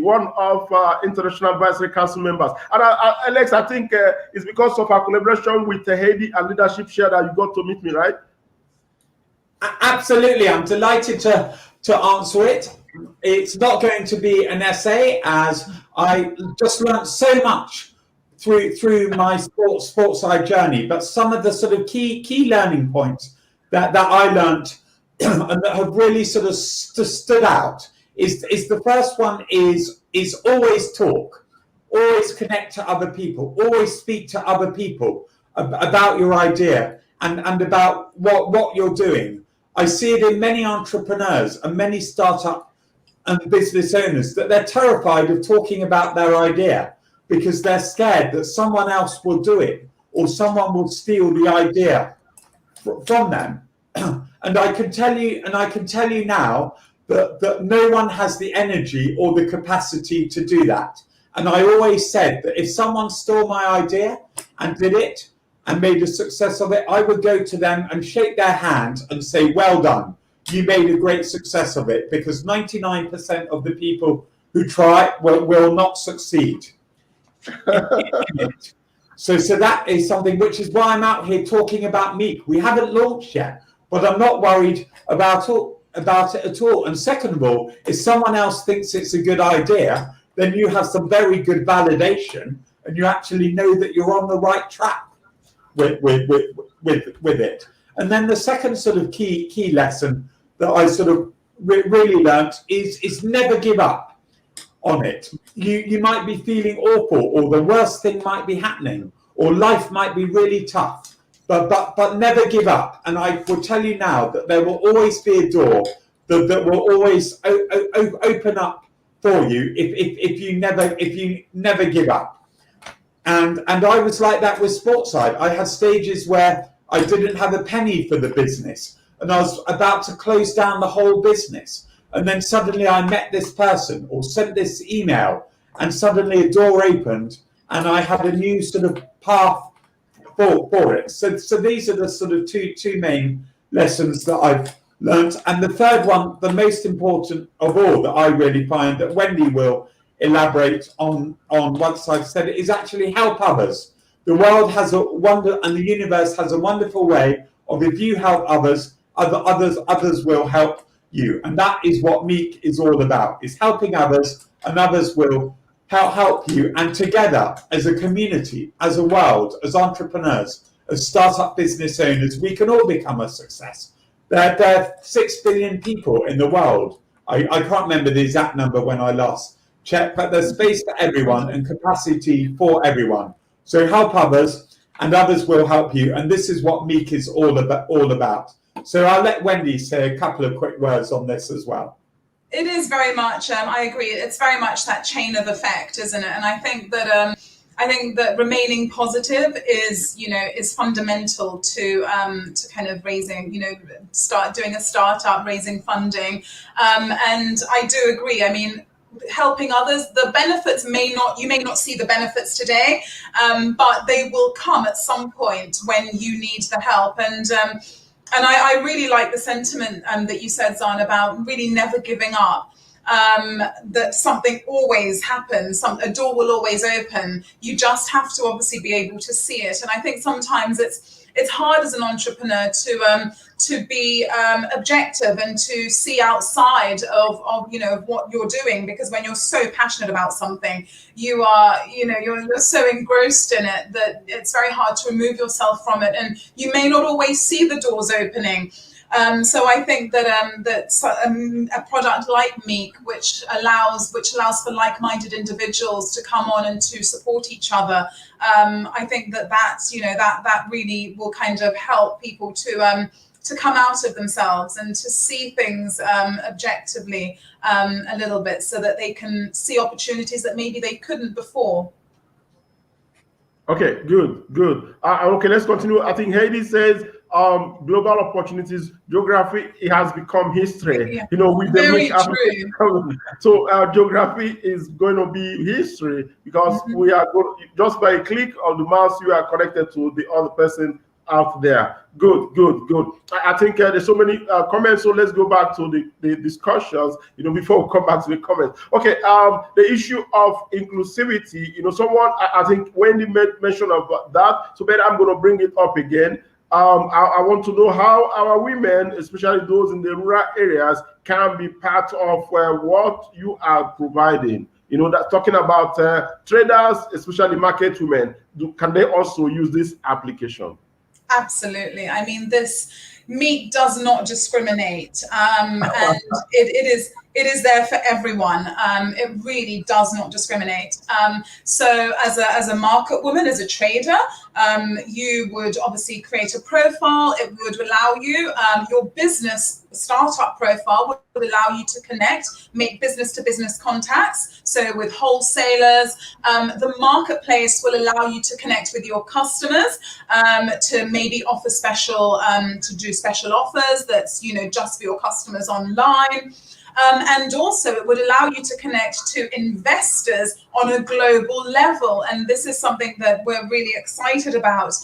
one of International Advisory Council members. And Alex, I think it's because of our collaboration with Haiti and Leadership Share that you got to meet me, right? Absolutely. I'm delighted to answer it. It's not going to be an essay, as I just learned so much through my Sportside journey, but some of the sort of key learning points that I learned and that have really sort of stood out is the first one is always talk, always connect to other people, always speak to other people about your idea and about what you're doing. I see it in many entrepreneurs and many startup and business owners that they're terrified of talking about their idea because they're scared that someone else will do it or someone will steal the idea from them. And I can tell you now that no one has the energy or the capacity to do that. And I always said that if someone stole my idea and did it and made a success of it, I would go to them and shake their hand and say, well done, you made a great success of it, because 99% of the people who try will not succeed. So that is something which is why I'm out here talking about MEEK. We haven't launched yet, but I'm not worried about it at all. And second of all, if someone else thinks it's a good idea, then you have some very good validation and you actually know that you're on the right track with it. And then the second sort of key lesson that I sort of really learned is never give up on it. You might be feeling awful, or the worst thing might be happening, or life might be really tough, but never give up. And I will tell you now that there will always be a door that will always open up for you if you never give up. And I was like that with Sportside. I had stages where I didn't have a penny for the business, and I was about to close down the whole business. And then suddenly I met this person or sent this email, and suddenly a door opened and I had a new sort of path for it. So these are the sort of two main lessons that I've learned. And the third one, the most important of all, that I really find that Wendy will elaborate on once I've said it, is actually help others. The world has a wonder, and the universe has a wonderful way of, if you help others, others will help you. And that is what MEEK is all about, is helping others, and others will help you. And together, as a community, as a world, as entrepreneurs, as startup business owners, we can all become a success. There are 6 billion people in the world. I can't remember the exact number when I last checked, but there's space for everyone and capacity for everyone. So help others, and others will help you. And this is what MEEK is all about. So I'll let Wendy say a couple of quick words on this as well. It is very much, I agree, it's very much that chain of effect, isn't it? And I think that remaining positive is fundamental to kind of raising, start doing a startup, raising funding. And I do agree. I mean, helping others, the benefits you may not see the benefits today, but they will come at some point when you need the help. And I really like the sentiment that you said, Xan, about really never giving up. That something always happens, a door will always open. You just have to obviously be able to see it. And I think sometimes it's hard as an entrepreneur to be objective and to see outside of what you're doing, because when you're so passionate about something, you're so engrossed in it that it's very hard to remove yourself from it, and you may not always see the doors opening. So I think that a product like MEEK, which allows for like-minded individuals to come on and to support each other, I think that really will kind of help people to come out of themselves and to see things objectively a little bit, so that they can see opportunities that maybe they couldn't before. Okay, good. Okay, let's continue. I think Heidi says global opportunities, geography, it has become history. Yeah. With the Very MEEK true. So geography is going to be history, because we are going, just by a click of the mouse, you are connected to the other person out there. Good. I think there's so many comments, so let's go back to the discussions, before we come back to the comments. Okay, the issue of inclusivity, someone, I think Wendy made mention of that, so but I'm going to bring it up again. I want to know how our women, especially those in the rural areas, can be part of what you are providing. That's talking about traders, especially market women. Can they also use this application? Absolutely. I mean, this MEEK does not discriminate, and it is there for everyone. It really does not discriminate. So as a market woman, as a trader, you would obviously create a profile. It would allow you, your business startup profile would allow you to connect, make business to business contacts. So with wholesalers, the marketplace will allow you to connect with your customers, to maybe offer to do special offers that's, just for your customers online. And also it would allow you to connect to investors on a global level. And this is something that we're really excited about,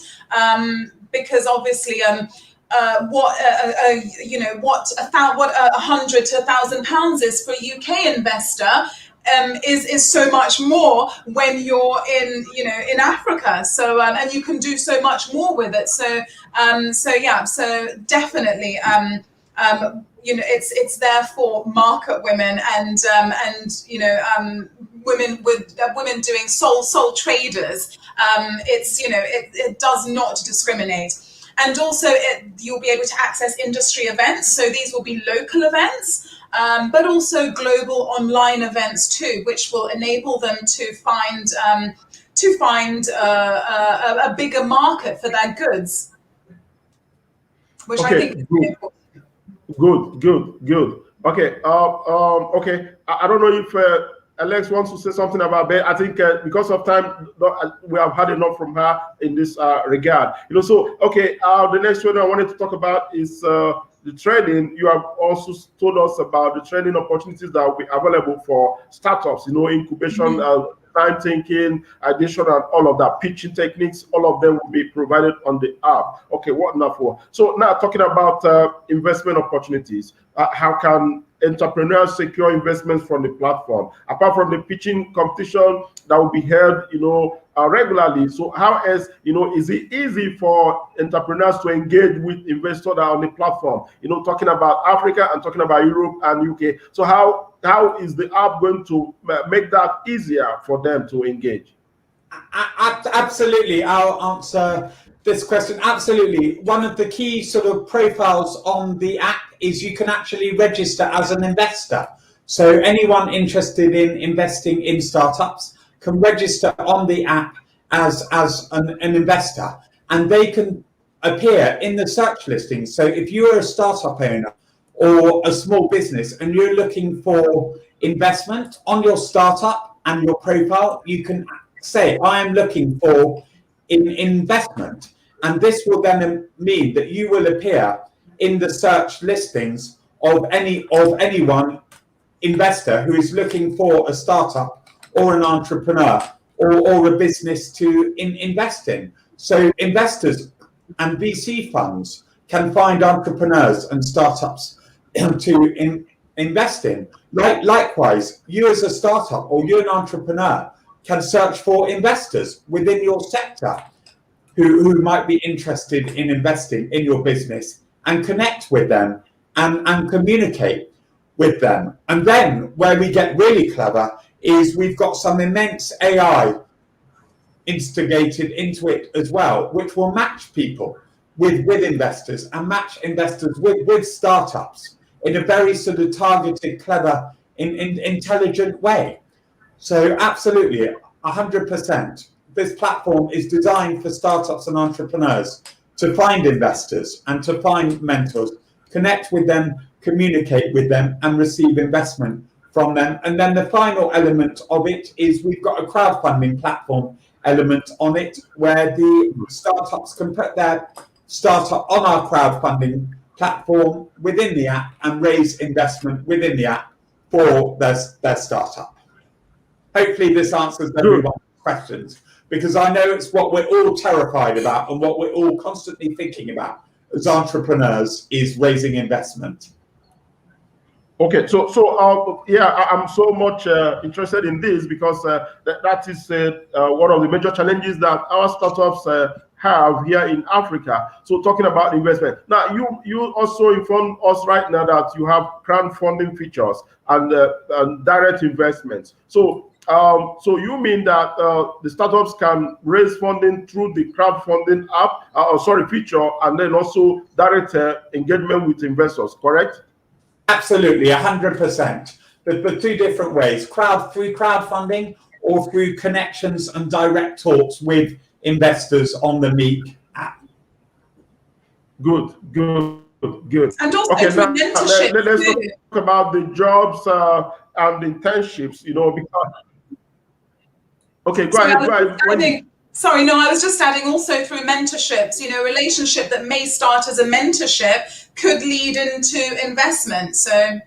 because obviously what £100 to £1,000 is for a UK investor is so much more when you're in Africa. So and you can do so much more with it. So definitely it's there for market women and women doing sole traders. It does not discriminate. And also you'll be able to access industry events. So these will be local events, but also global online events too, which will enable them to find a bigger market for their goods, which I think is really important. Good. Okay. Okay. I don't know if Alex wants to say something about that. I think because of time, we have had enough from her in this regard. So okay. The next one I wanted to talk about is the trading. You have also told us about the trading opportunities that will be available for startups. Incubation. Time thinking, addition, and all of that, pitching techniques, all of them will be provided on the app. Okay, wonderful. So now talking about investment opportunities, how can entrepreneurs secure investments from the platform? Apart from the pitching competition that will be held, regularly. So how else, is it easy for entrepreneurs to engage with investors that are on the platform? Talking about Africa and talking about Europe and UK. So how is the app going to make that easier for them to engage? Absolutely. I'll answer this question. Absolutely. One of the key sort of profiles on the app is you can actually register as an investor. So anyone interested in investing in startups can register on the app, as an investor, and they can appear in the search listings. So if you're a startup owner or a small business and you're looking for investment on your startup and your profile, you can say, I am looking for investment. And this will then mean that you will appear in the search listings of anyone investor who is looking for a startup or an entrepreneur or a business to invest in. So investors and VC funds can find entrepreneurs and startups to invest in. Likewise, you as a startup or you're an entrepreneur can search for investors within your sector who might be interested in investing in your business and connect with them and communicate with them. And then where we get really clever is we've got some immense AI instigated into it as well, which will match people with investors and match investors with startups in a very sort of targeted, clever, intelligent way. So absolutely, 100%. This platform is designed for startups and entrepreneurs to find investors and to find mentors, connect with them, communicate with them, and receive investment from them. And then the final element of it is we've got a crowdfunding platform element on it, where the startups can put their startup on our crowdfunding platform within the app and raise investment within the app for their startup. Hopefully this answers everyone's questions, because I know it's what we're all terrified about and what we're all constantly thinking about as entrepreneurs is raising investment. Okay, so I'm so much interested in this because that is one of the major challenges that our startups have here in Africa. So talking about investment, now you also informed us right now that you have crowdfunding features and direct investments. So you mean that the startups can raise funding through the crowdfunding app, feature, and then also direct engagement with investors, correct? Absolutely, 100%. But two different ways: through crowdfunding or through connections and direct talks with investors on the MEEK app. Good. And also now, mentorship. Let's talk about the jobs and internships. Because go ahead. Sorry, no, I was just adding also through mentorships, a relationship that may start as a mentorship could lead into investment. So.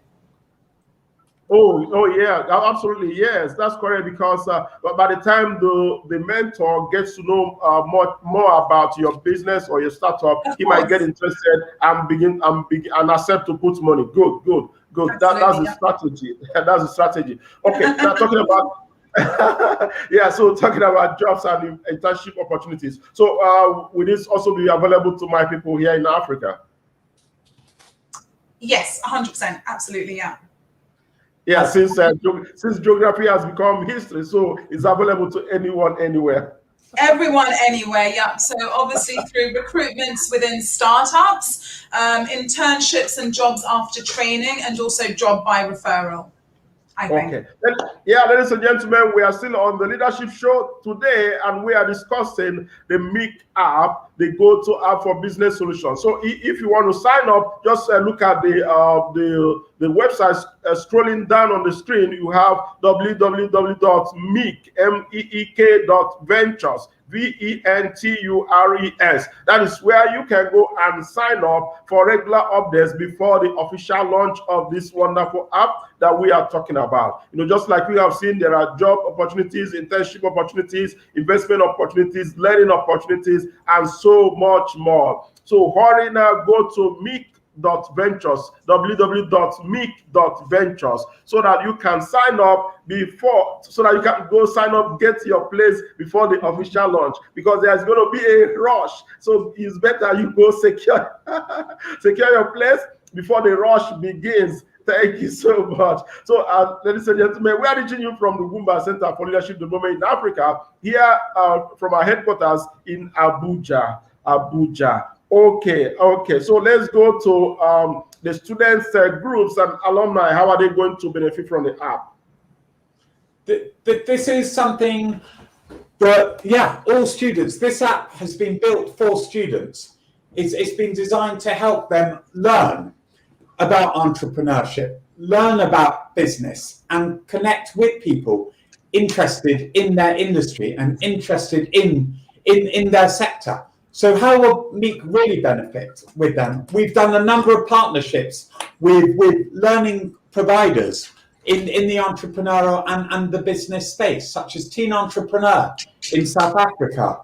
Oh yeah, absolutely. Yes, that's correct. Because by the time the mentor gets to know more about your business or your startup, he might get interested and accept to put money. Good. That's the strategy. That's the strategy. Okay, now talking about. So talking about jobs and internship opportunities. So will this also be available to my people here in Africa? Yes, 100%. Absolutely, yeah. Yeah, since geography has become history, so it's available to anyone, anywhere. Everyone, anywhere, yeah. So obviously through recruitments within startups, internships and jobs after training, and also job by referral. Okay. Ladies and gentlemen, we are still on the Leadership Show today, and we are discussing the MEEK app, the go-to app for business solutions. So if you want to sign up, just look at the website scrolling down on the screen. You have www.meek.ventures. VENTURES. That is where you can go and sign up for regular updates before the official launch of this wonderful app that we are talking about. Just like we have seen, there are job opportunities, internship opportunities, investment opportunities, learning opportunities, and so much more. So hurry now, go to MEEK.Ventures, www.meek.ventures, so that you can sign up get your place before the official launch, because there's going to be a rush. So it's better you go secure your place before the rush begins. Thank you so much. So, ladies and gentlemen, we are reaching you from the Ugwumba Center for Leadership Development in Africa, here from our headquarters in Abuja. Okay. So let's go to the students, groups, and alumni. How are they going to benefit from the app? This is something But yeah, all students. This app has been built for students. It's been designed to help them learn about entrepreneurship, learn about business, and connect with people interested in their industry and interested in their sector. So how will MEEK really benefit with them? We've done a number of partnerships with learning providers in the entrepreneurial and the business space, such as Teen Entrepreneur in South Africa,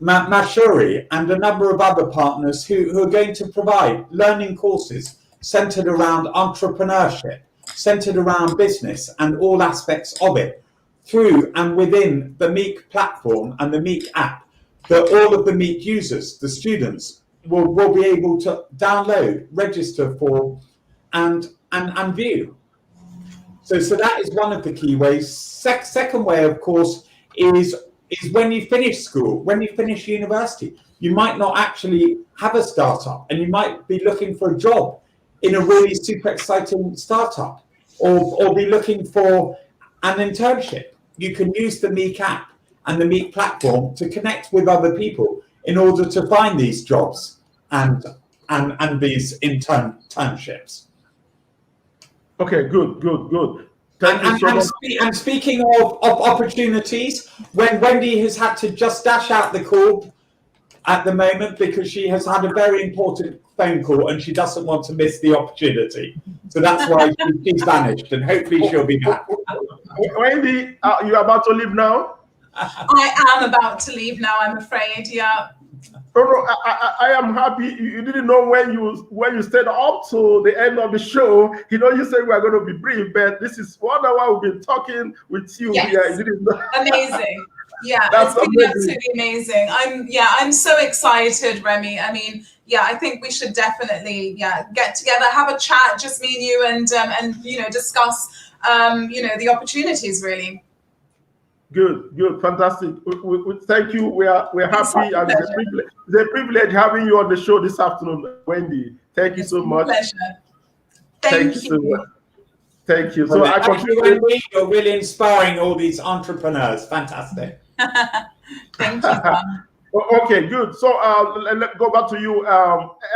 Mashuri, and a number of other partners who are going to provide learning courses centered around entrepreneurship, centered around business and all aspects of it, through and within the MEEK platform and the MEEK app, that all of the MEEK users, the students, will be able to download, register for, and view. So that is one of the key ways. Second way, of course, is when you finish school, when you finish university, you might not actually have a startup, and you might be looking for a job in a really super exciting startup, or be looking for an internship. You can use the MEEK app and the MEEK platform to connect with other people in order to find these jobs and these internships. Okay, good. Thank you so much. And speaking of opportunities, when Wendy has had to just dash out the call at the moment because she has had a very important phone call and she doesn't want to miss the opportunity. So that's why she's vanished, and hopefully she'll be back. Wendy, you're about to leave now? I am about to leave now, I'm afraid, yeah. No, I am happy. You didn't know when you stayed up to the end of the show. You said we are going to be brief, but this is 1 hour we've been talking with you. Yes. Yeah, you didn't know. Amazing. Yeah, That's it's been amazing. absolutely amazing. I'm so excited, Remy. I mean, yeah, I think we should definitely get together, have a chat, just me and you, and discuss the opportunities really. Good, fantastic. We thank you. We're happy, and it's a privilege having you on the show this afternoon, Wendy. Thank you so much. Pleasure. Thank you so much. Thank you. So Wendy, you're really inspiring all these entrepreneurs. Fantastic. Thank you. Okay, good. So let's go back to you,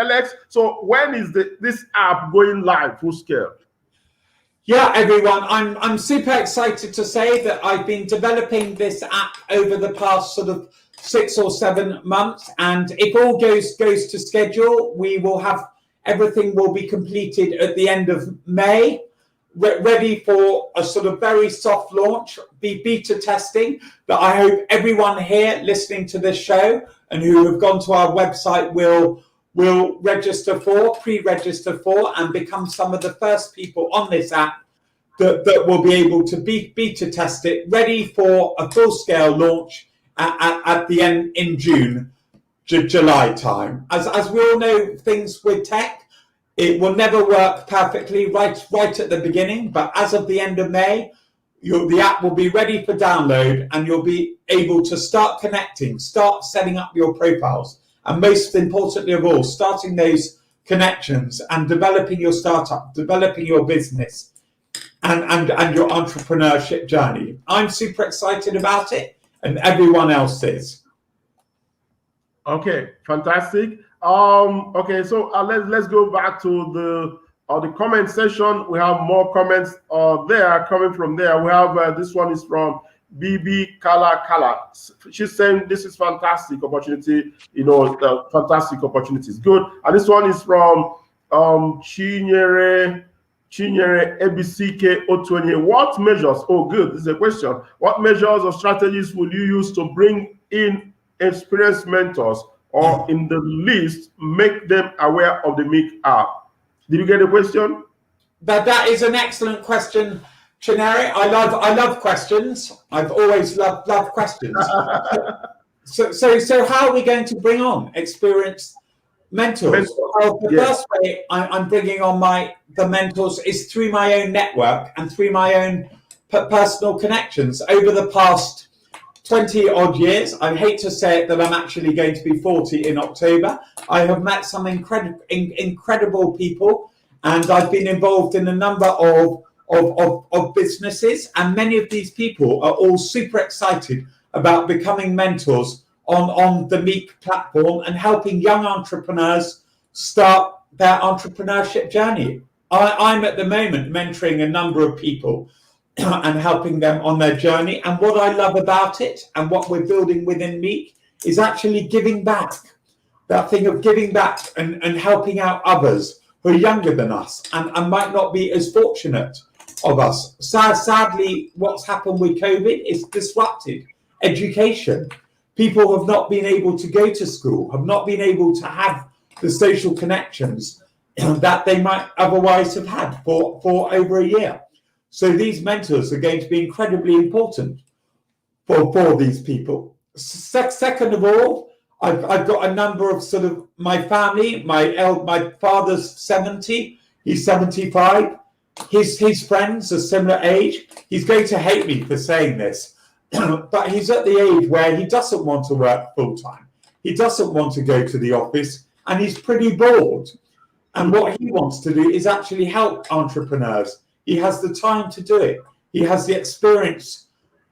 Alex. So when is this app going live full scale? Yeah, everyone, I'm super excited to say that I've been developing this app over the past sort of 6 or 7 months, and if all goes to schedule, we will have everything will be completed at the end of May, ready for a sort of very soft launch, beta testing that I hope everyone here listening to this show and who have gone to our website will pre-register for, and become some of the first people on this app that will be able to beta test it, ready for a full-scale launch at the end in June, July time. As we all know, things with tech, it will never work perfectly right at the beginning, but as of the end of May, the app will be ready for download, and you'll be able to start connecting, start setting up your profiles, and most importantly of all, starting those connections and developing your startup, developing your business, and your entrepreneurship journey. I'm super excited about it, and everyone else is. Okay, fantastic. Okay, so let's go back to the comment section. We have more comments there coming from there. We have this one is from BB Kala. She's saying this is fantastic opportunity, fantastic opportunities. Good. And this one is from Chinyere ABCK O20. What measures? Oh, good. This is a question. What measures or strategies will you use to bring in experienced mentors, or in the least, make them aware of the MEEK app? Did you get the question? That is an excellent question, Chinere. I love questions. I've always loved questions. So how are we going to bring on experienced mentors? Well, the first way I'm bringing on the mentors is through my own network and through my own personal connections. Over the past 20 odd years, I hate to say it that I'm actually going to be 40 in October, I have met some incredible people, and I've been involved in a number of businesses, and many of these people are all super excited about becoming mentors on the MEEK platform and helping young entrepreneurs start their entrepreneurship journey. I'm at the moment mentoring a number of people and helping them on their journey. And what I love about it and what we're building within MEEK is actually giving back. That thing of giving back and helping out others who are younger than us and might not be as fortunate of us. Sadly, what's happened with COVID is disrupted education. People have not been able to go to school, have not been able to have the social connections that they might otherwise have had for over a year. So these mentors are going to be incredibly important for these people. Second of all, I've got a number of sort of my family. My father's 70, he's 75. His friends are similar age. He's going to hate me for saying this, but he's at the age where he doesn't want to work full time. He doesn't want to go to the office, and he's pretty bored. And what he wants to do is actually help entrepreneurs. He has the time to do it. He has the experience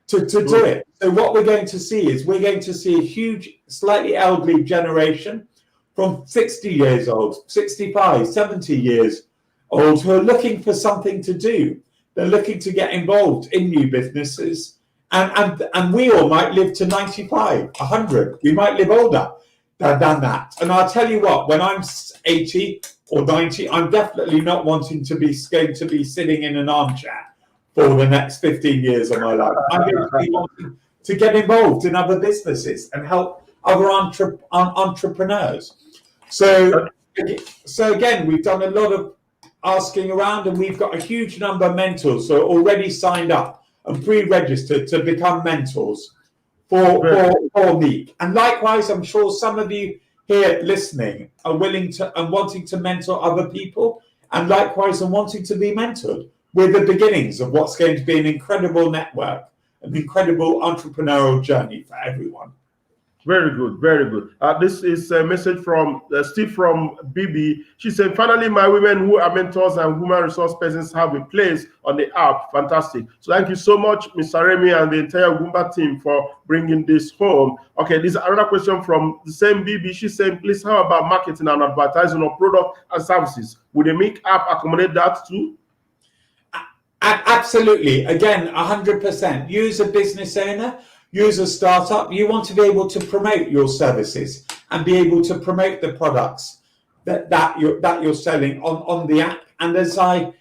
to do it. So what we're going to see is we're going to see a huge, slightly elderly generation from 60 years old, 65, 70 years old, who are looking for something to do. They're looking to get involved in new businesses. And we all might live to 95, 100. We might live older than that. And I'll tell you what, when I'm 80 or 90, I'm definitely not wanting to be sitting in an armchair for the next 15 years of my life. I'm going to be wanting to get involved in other businesses and help other entrepreneurs. So again, we've done a lot of asking around, and we've got a huge number of mentors who are already signed up and pre-registered to become mentors for MEEK. And likewise, I'm sure some of you here listening are willing to and wanting to mentor other people, and likewise are wanting to be mentored. We're the beginnings of what's going to be an incredible network, an incredible entrepreneurial journey for everyone. Very good, very good. This is a message from Steve from BB. She said, finally, my women who are mentors and human resource persons have a place on the app. Fantastic. So thank you so much, Mr. Remy and the entire Ugwumba team for bringing this home. Okay, this is another question from the same BB. She said, please, how about marketing and advertising of product and services? Would the MEEK app accommodate that too? Absolutely. Again, 100%. You as a business owner, you as a startup, you want to be able to promote your services and be able to promote the products that you're selling on the app. And as I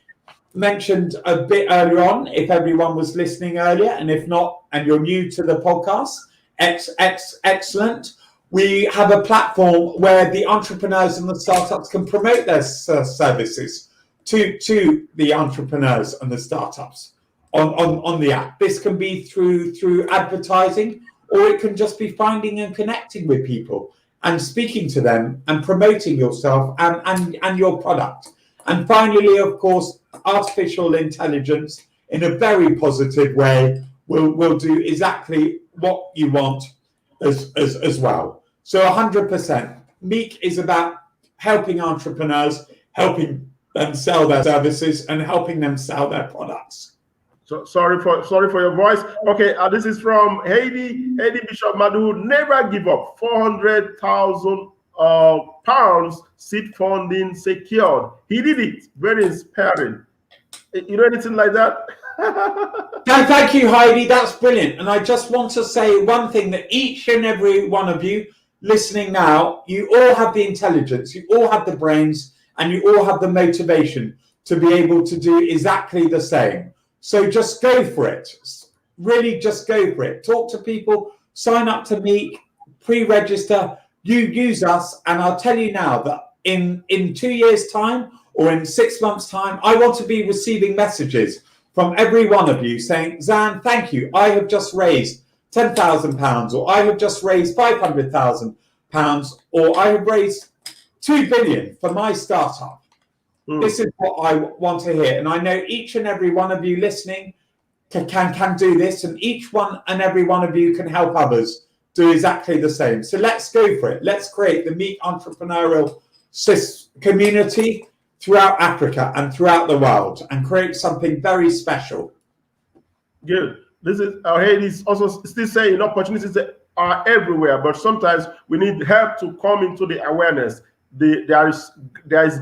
mentioned a bit earlier on, if everyone was listening earlier, and if not, and you're new to the podcast, excellent. We have a platform where the entrepreneurs and the startups can promote their services to the entrepreneurs and the startups on the app. This can be through advertising, or it can just be finding and connecting with people and speaking to them and promoting yourself and your product. And finally, of course, artificial intelligence in a very positive way will do exactly what you want as well. So 100%. MEEK is about helping entrepreneurs, helping them sell their services and helping them sell their products. So sorry for your voice. Okay, this is from Heidi Bishop Madu. Never give up. 400,000 pounds seed funding secured. He did it. Very inspiring. You know anything like that? Thank you, Heidi. That's brilliant. And I just want to say one thing, that each and every one of you listening now, you all have the intelligence, you all have the brains, and you all have the motivation to be able to do exactly the same. So just go for it. Really just go for it. Talk to people, sign up to MEEK, pre-register, you use us. And I'll tell you now that in 2 years' time or in 6 months' time, I want to be receiving messages from every one of you saying, Xan, thank you. I have just raised £10,000, or I have just raised £500,000, or I have raised 2 billion for my startup. This is what I want to hear. And I know each and every one of you listening can do this, and each one and every one of you can help others do exactly the same. So let's go for it. Let's create the MEEK entrepreneurial community throughout Africa and throughout the world and create something very special. Good. This is Haiti is also still saying opportunities are everywhere, but sometimes we need help to come into the awareness. There is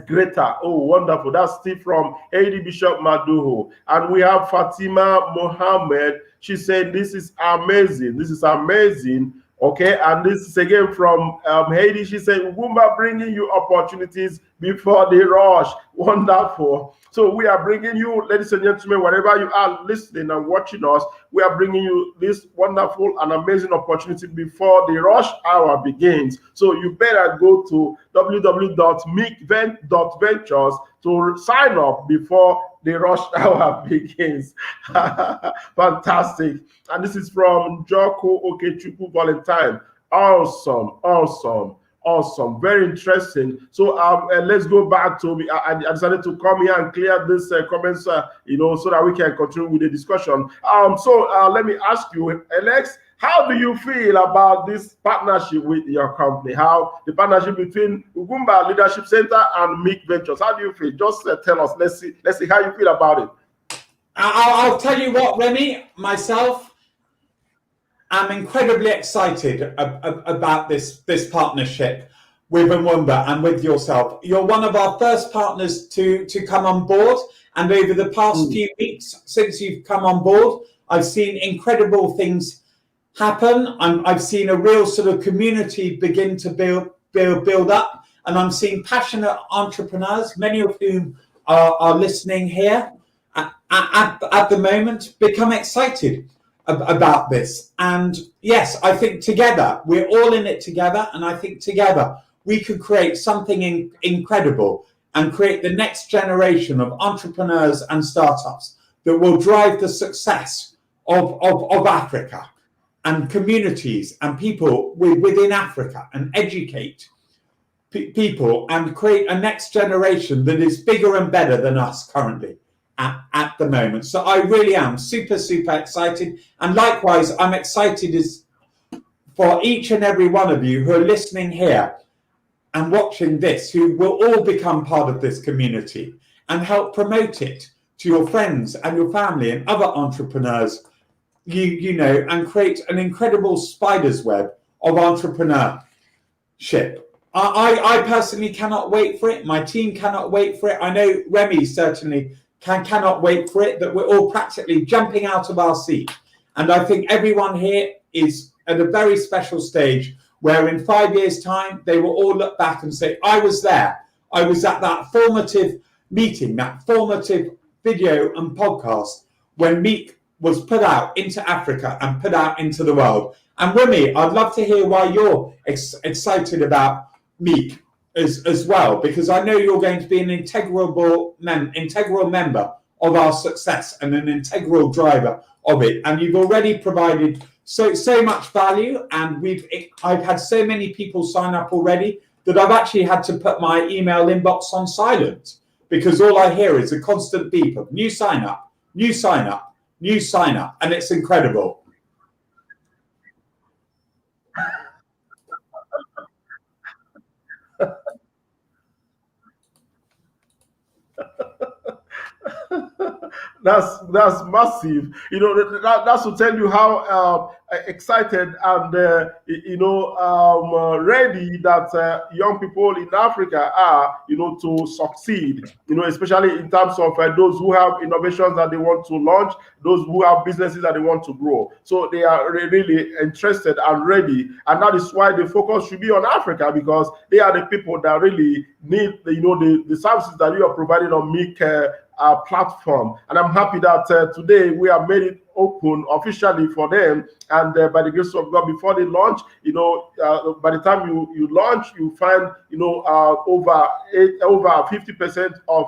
greater. Oh, wonderful. That's still from Haiti Bishop Maduho. And we have Fatima Mohammed. She said, this is amazing. This is amazing. Okay, and this is again from Haiti. She said, Ugwumba bringing you opportunities before they rush. Wonderful. So we are bringing you, ladies and gentlemen, wherever you are listening and watching us, we are bringing you this wonderful and amazing opportunity before the rush hour begins. So you better go to www.meekventures to sign up before the rush hour begins. Fantastic. And this is from Joko Okechukwu Valentine. Awesome, awesome, awesome. Very interesting. So let's go back to me. I decided to come here and clear this comments, so that we can continue with the discussion. So let me ask you, Alex, how do you feel about this partnership with your company? How the partnership between Ugwumba Leadership Center and MEEK Ventures? How do you feel? Just tell us. Let's see how you feel about it. I'll tell you what, Remy, myself, I'm incredibly excited about this partnership with Ugwumba and with yourself. You're one of our first partners to come on board, and over the past few weeks since you've come on board, I've seen incredible things happen. I've seen a real sort of community begin to build up, and I'm seeing passionate entrepreneurs, many of whom are listening here at the moment, become excited about this. And yes, I think together, we're all in it together, and I think together we could create something incredible and create the next generation of entrepreneurs and startups that will drive the success of Africa and communities and people within Africa, and educate people and create a next generation that is bigger and better than us currently at the moment. So I really am super excited, and likewise I'm excited for each and every one of you who are listening here and watching this, who will all become part of this community and help promote it to your friends and your family and other entrepreneurs, and create an incredible spider's web of entrepreneurship. I personally cannot wait for it. My team cannot wait for it. I know Remy certainly cannot wait for it, that we're all practically jumping out of our seat. And I think everyone here is at a very special stage where in 5 years' time, they will all look back and say, I was there. I was at that formative meeting, that formative video and podcast when MEEK was put out into Africa and put out into the world. And Remy, I'd love to hear why you're excited about MEEK as well, because I know you're going to be an integral member of our success and an integral driver of it. And you've already provided so much value, and I've had so many people sign up already that I've actually had to put my email inbox on silent, because all I hear is a constant beep of new sign up, new sign up, new sign up, and it's incredible. That's massive. That's to tell you how excited and ready that young people in Africa are, to succeed. Especially in terms of those who have innovations that they want to launch, those who have businesses that they want to grow. So they are really interested and ready, and that is why the focus should be on Africa, because they are the people that really need the services that you are providing on MEEK platform. And I'm happy that today we have made it open officially for them, and by the grace of God, before they launch, by the time you launch, you find over 50% of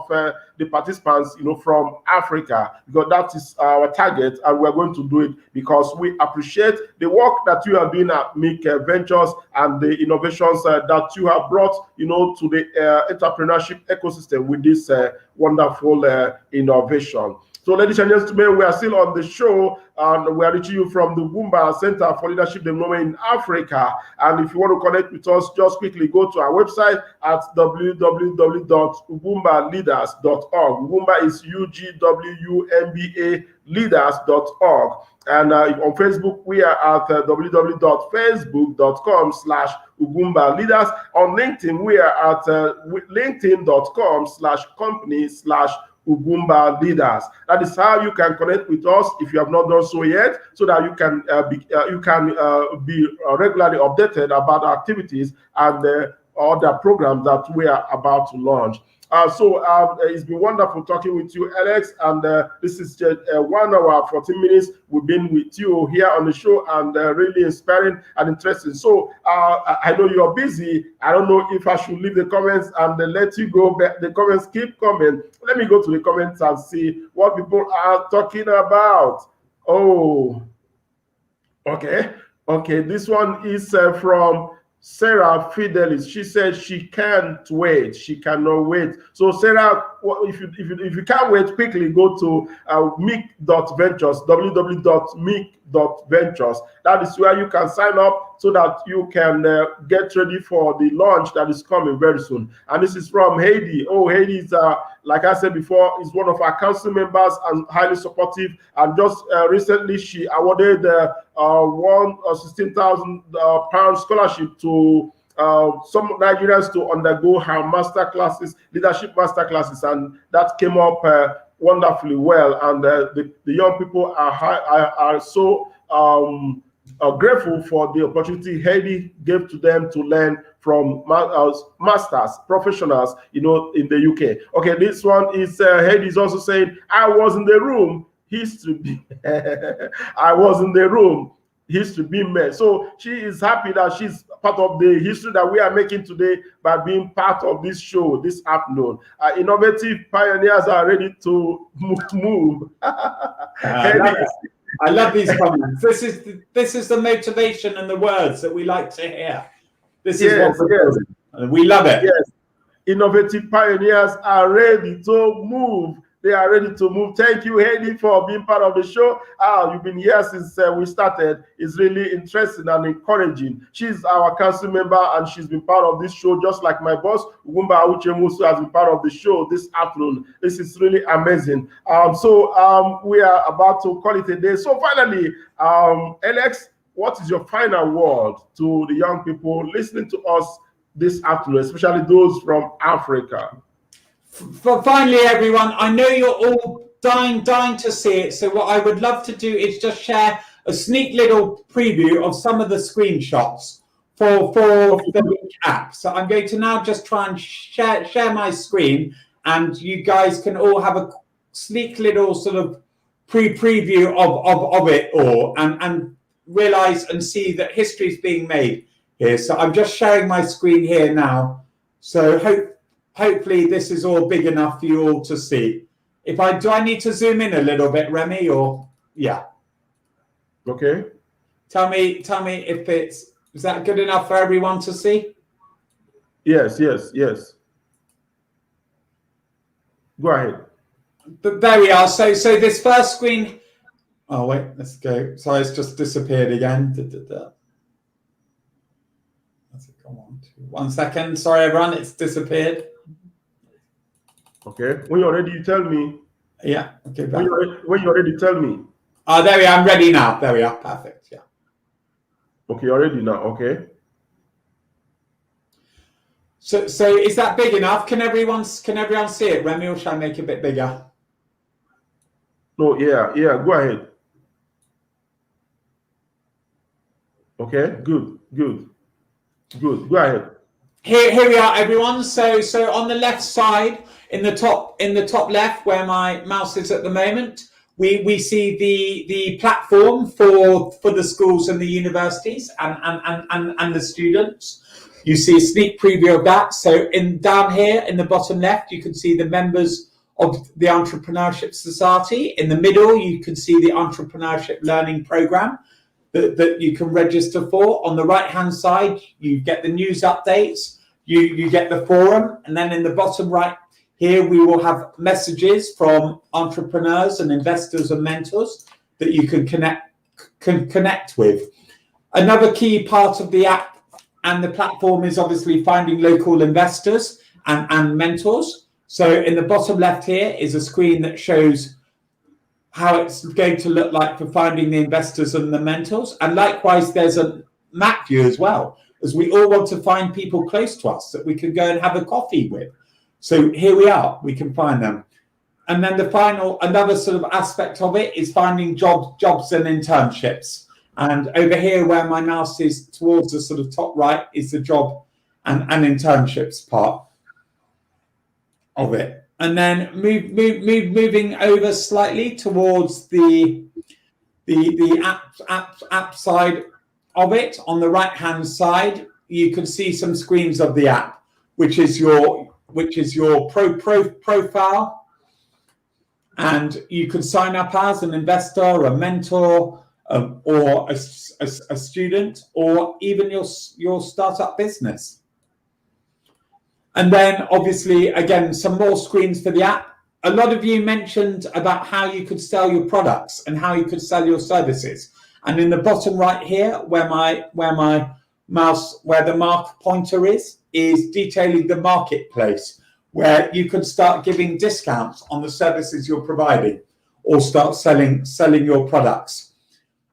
the participants from Africa, because that is our target, and we're going to do it because we appreciate the work that you are doing at MEEK Ventures and the innovations that you have brought to the entrepreneurship ecosystem with this wonderful innovation. So, ladies and gentlemen, we are still on the show, and we are reaching you from the Ugwumba Center for Leadership Development in Africa. And if you want to connect with us, just quickly go to our website at www.ugwumbaleaders.org. Ugwumba is UGWUMBA leaders.org. And on Facebook, we are at www.facebook.com/Ugwumba Leaders. On LinkedIn, we are at linkedin.com/company/Ugwumba Leaders. That is how you can connect with us if you have not done so yet, so that you can be regularly updated about our activities and other programs that we are about to launch. It's been wonderful talking with you, Alex, and this is just 1 hour, 14 minutes. We've been with you here on the show, and really inspiring and interesting. So I know you're busy. I don't know if I should leave the comments and let you go, but the comments keep coming. Let me go to the comments and see what people are talking about. Oh, okay. This one is from Sarah Fidelis. She said she can't wait. She cannot wait. So Sarah, if you can't wait, quickly go to MEEK.Ventures, www.MEEK.Ventures. That is where you can sign up so that you can get ready for the launch that is coming very soon. And this is from Heidi. Oh, Heidi is, like I said before, is one of our council members and highly supportive. And just recently, she awarded £16,000 scholarship to some Nigerians to undergo her master classes, leadership master classes, and that came up wonderfully well. And the young people are so grateful for the opportunity Heidi gave to them to learn from masters, professionals, in the UK. Okay, this one is Heidi is also saying, I was in the room. History. I was in the room. History being made. So she is happy that she's part of the history that we are making today by being part of this show this afternoon. Innovative pioneers are ready to move. I love these comments. This is the motivation and the words that we like to hear. This is what we're doing. We love it. Yes. Innovative pioneers are ready to move. They are ready to move. Thank you, Heidi, for being part of the show. You've been here since we started. It's really interesting and encouraging. She's our council member, and she's been part of this show, just like my boss, Ugwumba Leadership has been part of the show this afternoon. This is really amazing. We are about to call it a day. So finally, Alex, what is your final word to the young people listening to us this afternoon, especially those from Africa? Finally, everyone, I know you're all dying to see it. So what I would love to do is just share a sneak little preview of some of the screenshots for the MEEK app. So I'm going to now just try and share my screen, and you guys can all have a sneak little sort of preview of it all, and realize and see that history is being made here. So I'm just sharing my screen here now. So hopefully this is all big enough for you all to see. Do I need to zoom in a little bit, Remy, or yeah? Okay. Tell me if is that good enough for everyone to see? Yes. Go ahead. But there we are. So this first screen. Oh wait, let's go. Sorry, it's just disappeared again. Let's go on to 1 second. Sorry, everyone, it's disappeared. Okay. When you're ready, you tell me. Yeah. Okay. When you're ready, tell me. Oh, there we are. I'm ready now. There we are. Perfect. Yeah. Okay, you're ready now. Okay. So is that big enough? Can everyone see it? Remy, or shall I make it a bit bigger? No. Yeah. Go ahead. Okay. Good. Go ahead. Here we are, everyone. So on the left side, in the top left, where my mouse is at the moment, we see the platform for the schools and the universities and the students. You see a sneak preview of that. So down here in the bottom left, you can see the members of the Entrepreneurship Society. In the middle, you can see the Entrepreneurship Learning Program that you can register for. On the right-hand side, you get the news updates, you get the forum, and then in the bottom right Here we will have messages from entrepreneurs and investors and mentors that you can connect with. Another key part of the app and the platform is obviously finding local investors and mentors. So in the bottom left here is a screen that shows how it's going to look like for finding the investors and the mentors. And likewise, there's a map view as well, as we all want to find people close to us that we can go and have a coffee with. So here we are, we can find them. And then another sort of aspect of it is finding jobs and internships. And over here where my mouse is towards the sort of top right is the job and internships part of it. And then moving over slightly towards the app side of it. On the right hand side, you can see some screens of the app, which is your profile, and you can sign up as an investor, a mentor, or a student, or even your startup business. And then obviously, again, some more screens for the app. A lot of you mentioned about how you could sell your products and how you could sell your services. And in the bottom right here, where the mark pointer is detailing the marketplace, where you can start giving discounts on the services you're providing or start selling your products.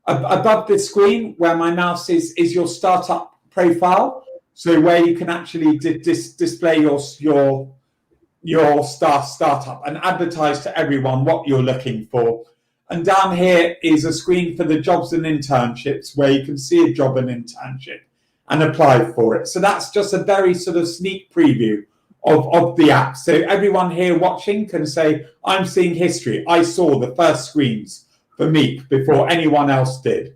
Above the screen, where my mouse is your startup profile. So where you can actually display your startup and advertise to everyone what you're looking for. And down here is a screen for the jobs and internships, where you can see a job and internship and apply for it. So that's just a very sort of sneak preview of the app. So everyone here watching can say, I'm seeing history. I saw the first screens for MEEK before anyone else did.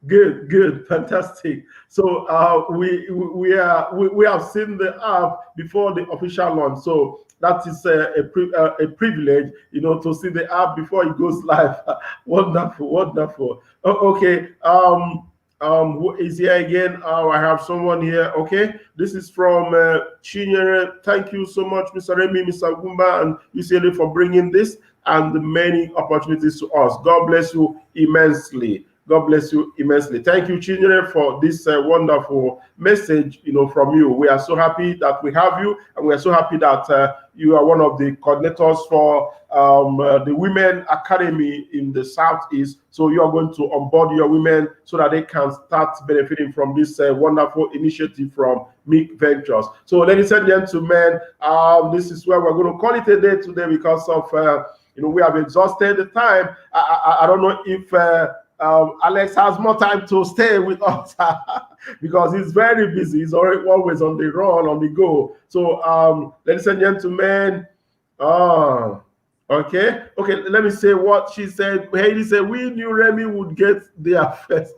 Good, fantastic. So we have seen the app before the official launch. So that is a privilege, to see the app before it goes live. Wonderful. Okay. Who is here again? I have someone here. Okay, this is from Chinyere. Thank you so much, Mr. Remy, Mr. Ugwumba, and UCLA for bringing this and the many opportunities to us. God bless you immensely. God bless you immensely. Thank you, Chinyere, for this wonderful message, from you. We are so happy that we have you, and we are so happy that you are one of the coordinators for the Women Academy in the Southeast. So you are going to onboard your women so that they can start benefiting from this wonderful initiative from MEEK Ventures. So, ladies and gentlemen, this is where we're going to call it a day today because of, we have exhausted the time. I don't know if Alex has more time to stay with us because he's very busy. He's always on the run, on the go. So, ladies and gentlemen, okay. Let me say what she said. Heidi said, we knew Remy would get there first.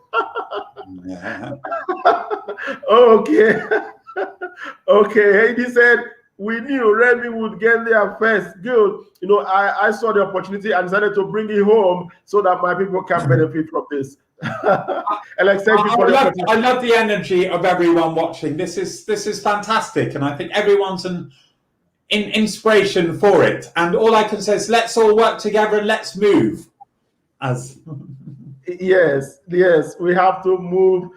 Okay. Heidi said, we knew Remy would get there first. Good. I saw the opportunity and decided to bring it home so that my people can benefit from this. Alex, thank you for the opportunity. I love the energy of everyone watching. This is fantastic, and I think everyone's an inspiration for it. And all I can say is, let's all work together and let's move. Yes, we have to move.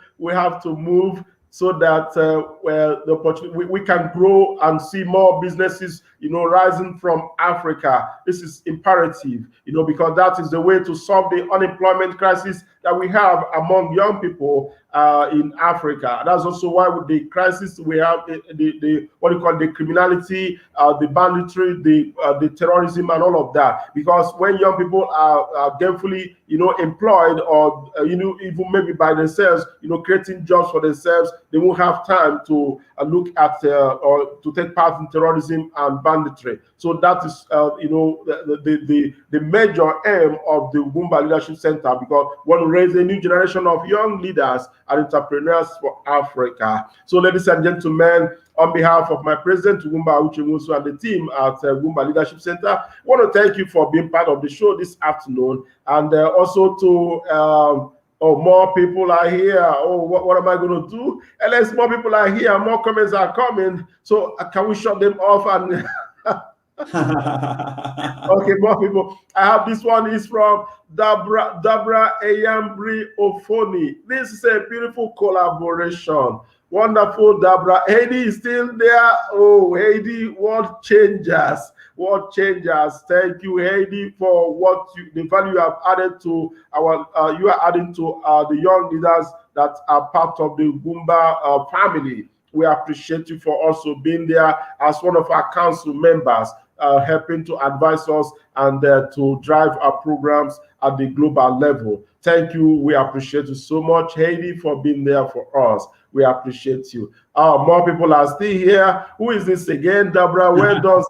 So that the opportunity we can grow and see more businesses, rising from Africa. This is imperative, because that is the way to solve the unemployment crisis that we have among young people in Africa. That's also why with the crisis we have the what you call the criminality, the banditry, the terrorism, and all of that. Because when young people are gainfully, employed, or even maybe by themselves, creating jobs for themselves, they won't have time to look at or to take part in terrorism and banditry. So that is the major aim of the Ugwumba Leadership Center, because we want to raise a new generation of young leaders and entrepreneurs for Africa. So, ladies and gentlemen, on behalf of my president, Ugwumba Uchemusu, and the team at Ugwumba Leadership Center, I want to thank you for being part of the show this afternoon, and also to Oh, more people are here. Oh, what am I going to do? Unless more people are here, more comments are coming. So can we shut them off? And okay, more people. I have this one is from Dabra Eyambri Ofoni. This is a beautiful collaboration. Wonderful, Dabra. Heidi is still there. Oh, Heidi, world changers. World changers. Thank you, Heidi, for the value you have added to you are adding to the young leaders that are part of the Ugwumba family. We appreciate you for also being there as one of our council members, helping to advise us and to drive our programs at the global level. Thank you. We appreciate you so much, Heidi, for being there for us. We appreciate you. More people are still here. Who is this again, Deborah? Well done,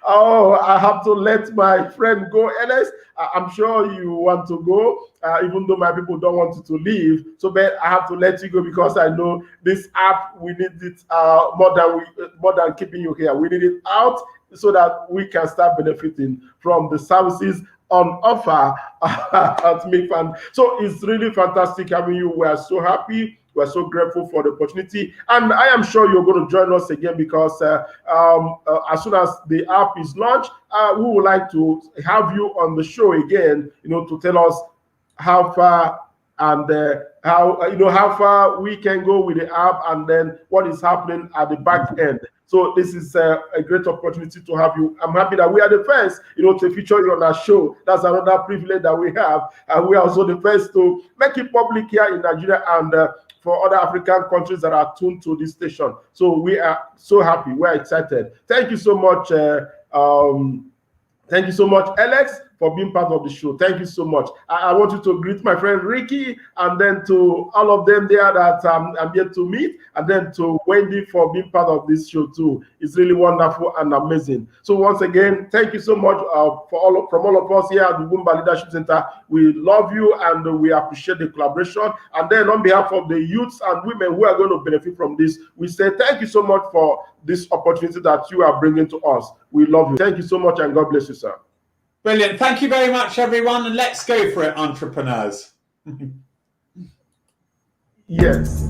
Oh, I have to let my friend go. Alex, I'm sure you want to go, even though my people don't want you to leave. So, but I have to let you go because I know this app, we need it more than keeping you here. We need it out so that we can start benefiting from the services on offer at MEEK Fund. So it's really fantastic having you. We are so happy. We're so grateful for the opportunity, and I am sure you're going to join us again because as soon as the app is launched, we would like to have you on the show again, to tell us how far and how far we can go with the app, and then what is happening at the back end. So this is a great opportunity to have you. I'm happy that we are the first, to feature you on our show. That's another privilege that we have, and we are also the first to make it public here in Nigeria and for other African countries that are tuned to this station. So we are so happy. We're excited. Thank you so much. Thank you so much, Alex, for being part of the show. Thank you so much. I want you to greet my friend Ricky, and then to all of them there that I'm yet to meet, and then to Wendy for being part of this show too. It's really wonderful and amazing. So once again, thank you so much from all of us here at the Ugwumba Leadership Center. We love you and we appreciate the collaboration. And then on behalf of the youths and women who are going to benefit from this, we say thank you so much for this opportunity that you are bringing to us. We love you. Thank you so much, and God bless you, sir. Brilliant. Thank you very much, everyone. And let's go for it, entrepreneurs. Yes.